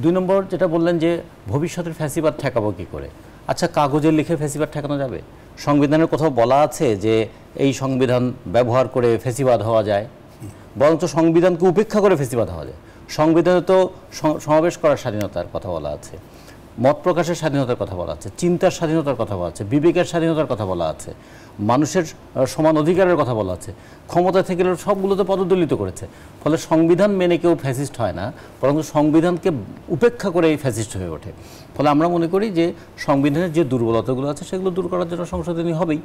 S2: 2 নম্বর যেটা বললেন যে ভবিষ্যতের ফ্যাসিবাদ ঠেকাবো কী করে। আচ্ছা, কাগজে লিখে ফ্যাসিবাদ ঠেকানো যাবে? সংবিধানের কোথাও বলা আছে যে এই সংবিধান ব্যবহার করে ফ্যাসিবাদ হওয়া যায়? বরঞ্চ সংবিধানকে উপেক্ষা করে ফ্যাসিবাদ হওয়া যায়। সংবিধানে তো সমাবেশ করার স্বাধীনতার কথা বলা আছে, মত প্রকাশের স্বাধীনতার কথা বলা আছে, চিন্তার স্বাধীনতার কথা বলা আছে, বিবেকের স্বাধীনতার কথা বলা আছে, মানুষের সমান অধিকারের কথা বলা আছে। ক্ষমতা থেকে সবগুলোতে পদদলিত করেছে। ফলে সংবিধান মেনে কেউ ফ্যাসিস্ট হয় না, বরং সংবিধানকে উপেক্ষা করে এই ফ্যাসিস্ট হয়ে ওঠে। ফলে আমরা মনে করি যে সংবিধানের যে দুর্বলতাগুলো আছে সেগুলো দূর করার জন্য সংশোধনী হবেই।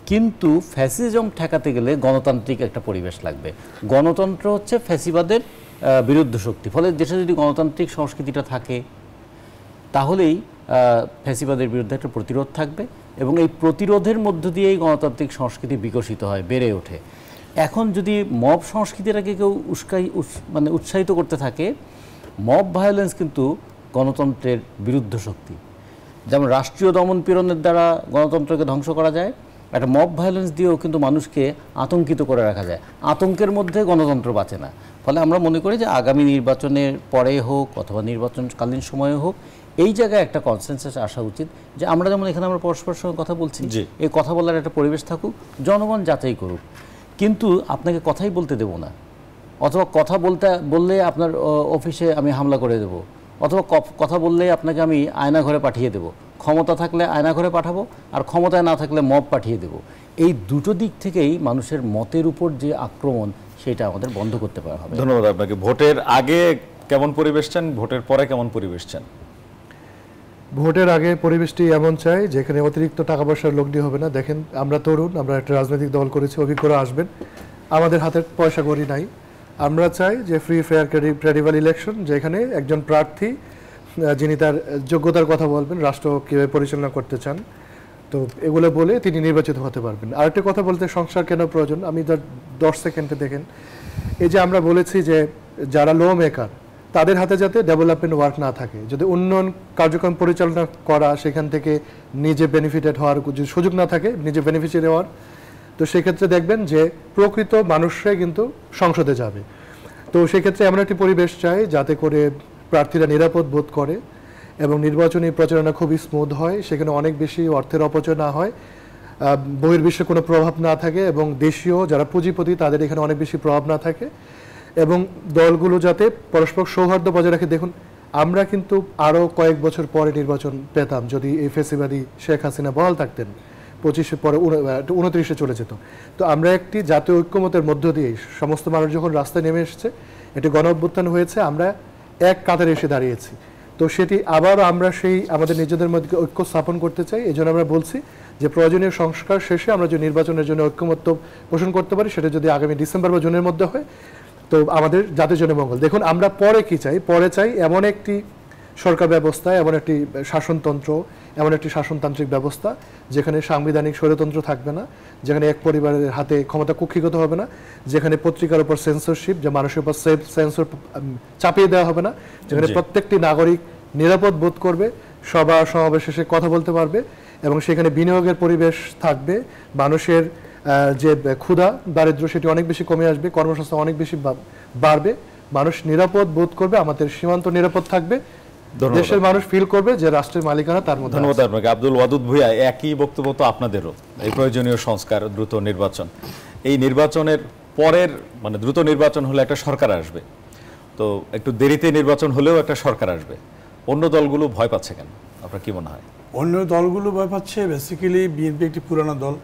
S2: কিন্তু ফ্যাসিজম ঠেকাতে গেলে গণতান্ত্রিক একটা পরিবেশ লাগবে। গণতন্ত্র হচ্ছে ফ্যাসিবাদের বিরুদ্ধ শক্তি। ফলে দেশে যদি গণতান্ত্রিক সংস্কৃতিটা থাকে তাহলেই ফ্যাসিবাদের বিরুদ্ধে একটা প্রতিরোধ থাকবে এবং এই প্রতিরোধের মধ্য দিয়েই গণতান্ত্রিক সংস্কৃতি বিকশিত হয়, বেড়ে ওঠে। এখন যদি মব সংস্কৃতিটাকে কেউ উৎসাহিত করতে থাকে, মব ভায়োলেন্স কিন্তু গণতন্ত্রের বিরুদ্ধ শক্তি। যেমন রাষ্ট্রীয় দমন পীড়নের দ্বারা গণতন্ত্রকে ধ্বংস করা যায়, একটা মব ভায়োলেন্স দিয়েও কিন্তু মানুষকে আতঙ্কিত করে রাখা যায়। আতঙ্কের মধ্যে গণতন্ত্র বাঁচে না। ফলে আমরা মনে করি যে আগামী নির্বাচনের পরে হোক অথবা নির্বাচনকালীন সময়ে হোক, এই জায়গায় একটা কনসেনসাস আসা উচিত যে আমরা যেমন এখানে আমরা পরস্পরের সঙ্গে কথা বলছি, এই কথা বলার একটা পরিবেশ থাকুক, জনগণ যাচাই করুক। কিন্তু আপনাকে কথাই বলতে দেব না, অথবা কথা বললে আপনার অফিসে আমি হামলা করে দেব, অথবা কথা বললে আপনাকে আমি আয়নাঘরে পাঠিয়ে দেব। ক্ষমতা থাকলে আয়নাঘরে পাঠাবো, আর ক্ষমতায় না থাকলে মব পাঠিয়ে দেব। এই দুটো দিক থেকেই মানুষের মতের উপর যে আক্রমণ, সেটা আমাদের বন্ধ করতে পারা হবে।
S1: ধন্যবাদ আপনাকে। ভোটের আগে কেমন পরিবেশ চান, ভোটের পরে কেমন পরিবেশ চান?
S4: ভোটের আগে পরিবেশটি এমন চাই যেখানে অতিরিক্ত টাকা পয়সার লোকটি হবে না। দেখেন, আমরা তরুণ, আমরা একটা রাজনৈতিক দল করেছি, অভিজ্ঞরা আসবেন, আমাদের হাতে পয়সা করি নাই। আমরা চাই যে ফ্রি ফেয়ার ক্রেডিবল ইলেকশন, যেখানে একজন প্রার্থী যিনি তার যোগ্যতার কথা বলবেন, রাষ্ট্র কীভাবে পরিচালনা করতে চান, তো এগুলো বলে তিনি নির্বাচিত হতে পারবেন। আরেকটা কথা বলতে, সংস্কার কেন প্রয়োজন, আমি 10 সেকেন্ডে দেখেন, এই যে আমরা বলেছি যে যারা ল মেকার তাদের হাতে যাতে ডেভেলপমেন্ট ওয়ার্ক না থাকে, যদি উন্নয়ন কার্যক্রম পরিচালনা করা, সেখান থেকে নিজে বেনিফিটেড হওয়ার যদি সুযোগ না থাকে, নিজে বেনিফিশিয়ারি হওয়ার, তো সেক্ষেত্রে দেখবেন যে প্রকৃত মানুষরাই কিন্তু সংসদে যাবে। তো সেক্ষেত্রে এমন একটি পরিবেশ চাই যাতে করে প্রার্থীরা নিরাপদ বোধ করে এবং নির্বাচনী প্রচারণা খুবই স্মুথ হয়, সেখানে অনেক বেশি অর্থের অপচয় না হয়, বহির্বিশ্বে কোনো প্রভাব না থাকে এবং দেশীয় যারা পুঁজিপতি তাদের এখানে অনেক বেশি প্রভাব না থাকে, এবং দলগুলো যাতে পরস্পর সৌহার্দ্য বজায় রাখে। দেখুন, আমরা কিন্তু আরও কয়েক বছর পরে নির্বাচন পেতাম যদি এই ফ্যাসিবাদী শেখ হাসিনা বহাল থাকতেন। 25 পরে 29 চলে যেত। তো আমরা একটি জাতীয় ঐক্যমতের মধ্য দিয়ে সমস্ত মানুষ যখন রাস্তায় নেমে এসেছে, এটি গণ অভ্যুত্থান হয়েছে, আমরা এক কাতারে এসে দাঁড়িয়েছি। তো সেটি আবার আমরা সেই আমাদের নিজেদের মধ্যে ঐক্য স্থাপন করতে চাই। এই জন্য আমরা বলছি যে প্রয়োজনীয় সংস্কার শেষে আমরা যে নির্বাচনের জন্য ঐক্যমত্য পোষণ করতে পারি, সেটা যদি আগামী ডিসেম্বর বা জুনের মধ্যে হয়, তো আমাদের জাতীয় জন্য মঙ্গল। দেখুন, আমরা পরে কি চাই, পরে চাই এমন একটি সরকার ব্যবস্থা, এমন একটি শাসনতন্ত্র, এমন একটি শাসনতান্ত্রিক ব্যবস্থা যেখানে সাংবিধানিক স্বৈরতন্ত্র থাকবে না, যেখানে এক পরিবারের হাতে ক্ষমতা কুক্ষিগত হবে না, যেখানে পত্রিকার উপর সেন্সরশিপ, যে মানুষের উপর সেন্সর চাপিয়ে দেওয়া হবে না, যেখানে প্রত্যেকটি নাগরিক নিরাপদ বোধ করবে, সভা সমাবেশ শেষে কথা বলতে পারবে এবং সেখানে বিনিয়োগের পরিবেশ থাকবে, মানুষের যে ক্ষুধা দারিদ্র্য সেটি অনেক বেশি কমে আসবে, কর্মসংস্থান অনেক বেশি বাড়বে, মানুষ নিরাপদ বোধ করবে, আমাদের সীমান্ত নিরাপদ থাকবে, দেশের মানুষ ফিল করবে যে রাষ্ট্রের মালিকানা তার মধ্যে।
S1: ধন্যবাদ আপনাকে। আব্দুল ওয়াদুদ ভূঁইয়া, একই বক্তব্য তো আপনাদেরও, এই প্রয়োজনীয় সংস্কার, দ্রুত নির্বাচন। এই নির্বাচনের পরের মানে দ্রুত নির্বাচন হলে একটা সরকার আসবে, তো একটু দেরিতে নির্বাচন হলেও একটা সরকার আসবে, অন্য দলগুলো ভয় পাচ্ছে কেন, আপনার কি মনে হয়?
S3: অন্য দলগুলো ভয় পাচ্ছে বেসিক্যালি বিএনপি একটি পুরানো দল,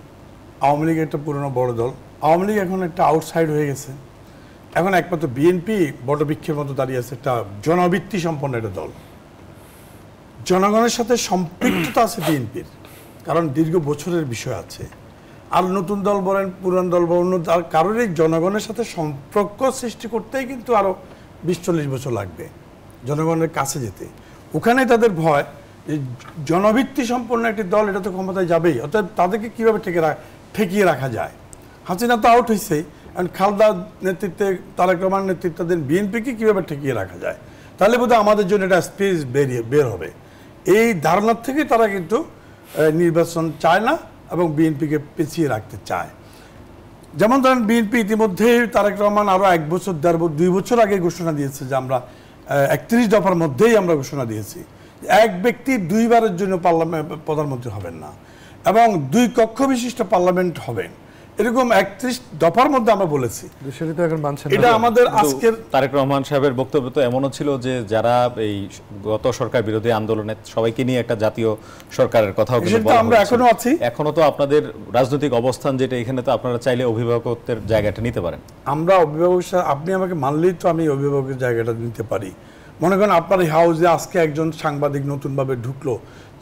S3: আওয়ামী লীগ একটা পুরনো বড় দল। আওয়ামী লীগ এখন একটা আউটসাইড হয়ে গেছে, এখন একমাত্র বিএনপি বটবৃক্ষের মতো দাঁড়িয়ে আছে, একটা জনভিত্তি সম্পন্ন একটা দল। জনগণের সাথে সম্পৃক্ততা আছে বিএনপির, কারণ দীর্ঘ বছরের বিষয় আছে। আর নতুন দল বলেন, পুরান দল বলেন, অন্য কারোরই জনগণের সাথে সম্পর্ক সৃষ্টি করতেই কিন্তু আরও 20-40 বছর লাগবে জনগণের কাছে যেতে। ওখানে তাদের ভয় যে জনভিত্তি সম্পন্ন একটি দল, এটা তো ক্ষমতায় যাবেই, অর্থাৎ তাদেরকে কীভাবে ঠেকিয়ে রাখা যায়। হাসিনা তো আউট হয়েছে, খালেদার নেতৃত্বে, তারেক রহমানের নেতৃত্বাধীন বিএনপিকে কীভাবে ঠেকিয়ে রাখা যায়, তাহলে বোধহয় আমাদের জন্য একটা স্পেস বের হবে। এই ধারণার থেকে তারা কিন্তু নির্বাচন চায় না এবং বিএনপিকে পেছিয়ে রাখতে চায়। যেমন ধরেন বিএনপি ইতিমধ্যেই তারেক রহমান আরও 1 বছর 2 বছর আগে ঘোষণা দিয়েছে যে আমরা 31 দফার মধ্যেই আমরা ঘোষণা দিয়েছি এক ব্যক্তি 2 বারের জন্য প্রধানমন্ত্রী হবেন না এবং 2 কক্ষ বিশিষ্ট পার্লামেন্ট হবেন, এরকম 31 দফার মধ্যে আমরা বলেছি। এটা আমাদের আজকের
S1: তারেক রহমান সাহেবের বক্তব্য তো এমনও ছিল যে যারা এই গত সরকার বিরোধী আন্দোলনে সবাইকে নিয়ে একটা জাতীয় সরকারের কথাও কিন্তু বলা হয়েছে।
S3: আমরা এখনো আছি,
S1: এখনো তো আপনাদের রাজনৈতিক অবস্থান যেটা, এখানে তো আপনারা চাইলে অভিভাবকত্বের জায়গাটা নিতে পারেন।
S3: আমরা অভিভাবক, আপনি আমাকে মানলেই তো আমি অভিভাবকের জায়গাটা নিতে পারি। মনে করেন আপনার এই হাউসে আজকে একজন সাংবাদিক নতুনভাবে ঢুকলো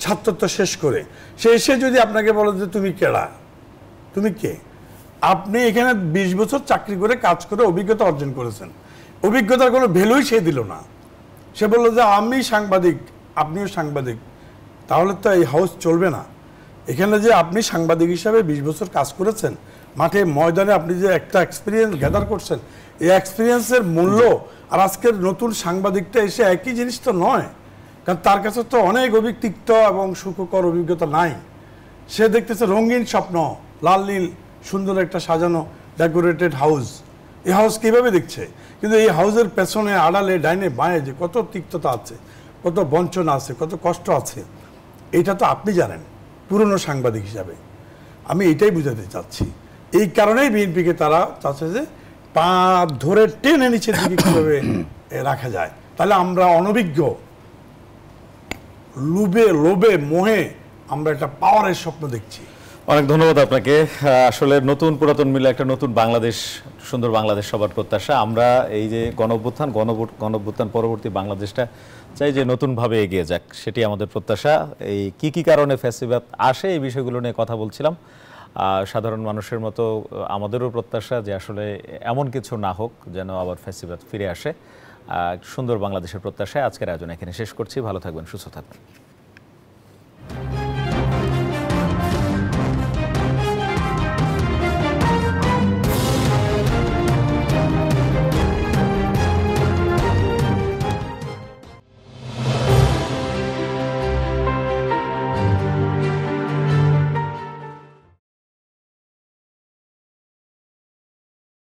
S3: ছাত্রত্ব শেষ করে, সে এসে যদি আপনাকে বলে যে তুমি কেডা, তুমি কে, আপনি এখানে 20 বছর চাকরি করে কাজ করে অভিজ্ঞতা অর্জন করেছেন, অভিজ্ঞতার কোনো ভ্যালুই সে দিল না, সে বললো যে আমি সাংবাদিক, আপনিও সাংবাদিক, তাহলে তো এই হাউস চলবে না। এখানে যে আপনি সাংবাদিক হিসাবে 20 বছর কাজ করেছেন, মাঠে ময়দানে আপনি যে একটা এক্সপিরিয়েন্স গ্যাদার করছেন, এই এক্সপিরিয়েন্সের মূল্য আর আজকের নতুন সাংবাদিকটা এসে একই জিনিস তো নয়, কারণ তার কাছে তো অনেক অভিজ্ঞতা এবং সুখকর অভিজ্ঞতা নাই। সে দেখতেছে রঙিন স্বপ্ন, লাল নীল সুন্দর একটা সাজানো ডেকোরেটেড হাউস, এই হাউস কীভাবে দেখছে, কিন্তু এই হাউসের পেছনে আড়ালে ডাইনে বাঁয়ে যে কত তিক্ততা আছে, কত বঞ্চনা আছে, কত কষ্ট আছে, এটা তো আপনি জানেন পুরনো সাংবাদিক হিসাবে। আমি এটাই বুঝাতে চাচ্ছি, এই কারণেই বিএনপিকে তারা চাচ্ছে যে পা ধরে টেনে নিচের দিকে কীভাবে রাখা যায়, তাহলে আমরা অনভিজ্ঞ, লোভে মোহে আমরা একটা পাওয়ারের স্বপ্ন দেখছি।
S1: অনেক ধন্যবাদ আপনাকে। আসলে নতুন পুরাতন মিলে একটা নতুন বাংলাদেশ, সুন্দর বাংলাদেশ সবার প্রত্যাশা। আমরা এই যে গণঅভ্যুত্থান পরবর্তী বাংলাদেশটা চাই যে নতুনভাবে এগিয়ে যাক, সেটি আমাদের প্রত্যাশা। এই কি কারণে ফ্যাসিবাদ আসে এই বিষয়গুলো নিয়ে কথা বলছিলাম। সাধারণ মানুষের মতো আমাদেরও প্রত্যাশা যে আসলে এমন কিছু না হোক যেন আবার ফ্যাসিবাদ ফিরে আসে। সুন্দর বাংলাদেশের প্রত্যাশায় আজকের আয়োজন এখানে শেষ করছি। ভালো থাকবেন, সুস্থ থাকবেন।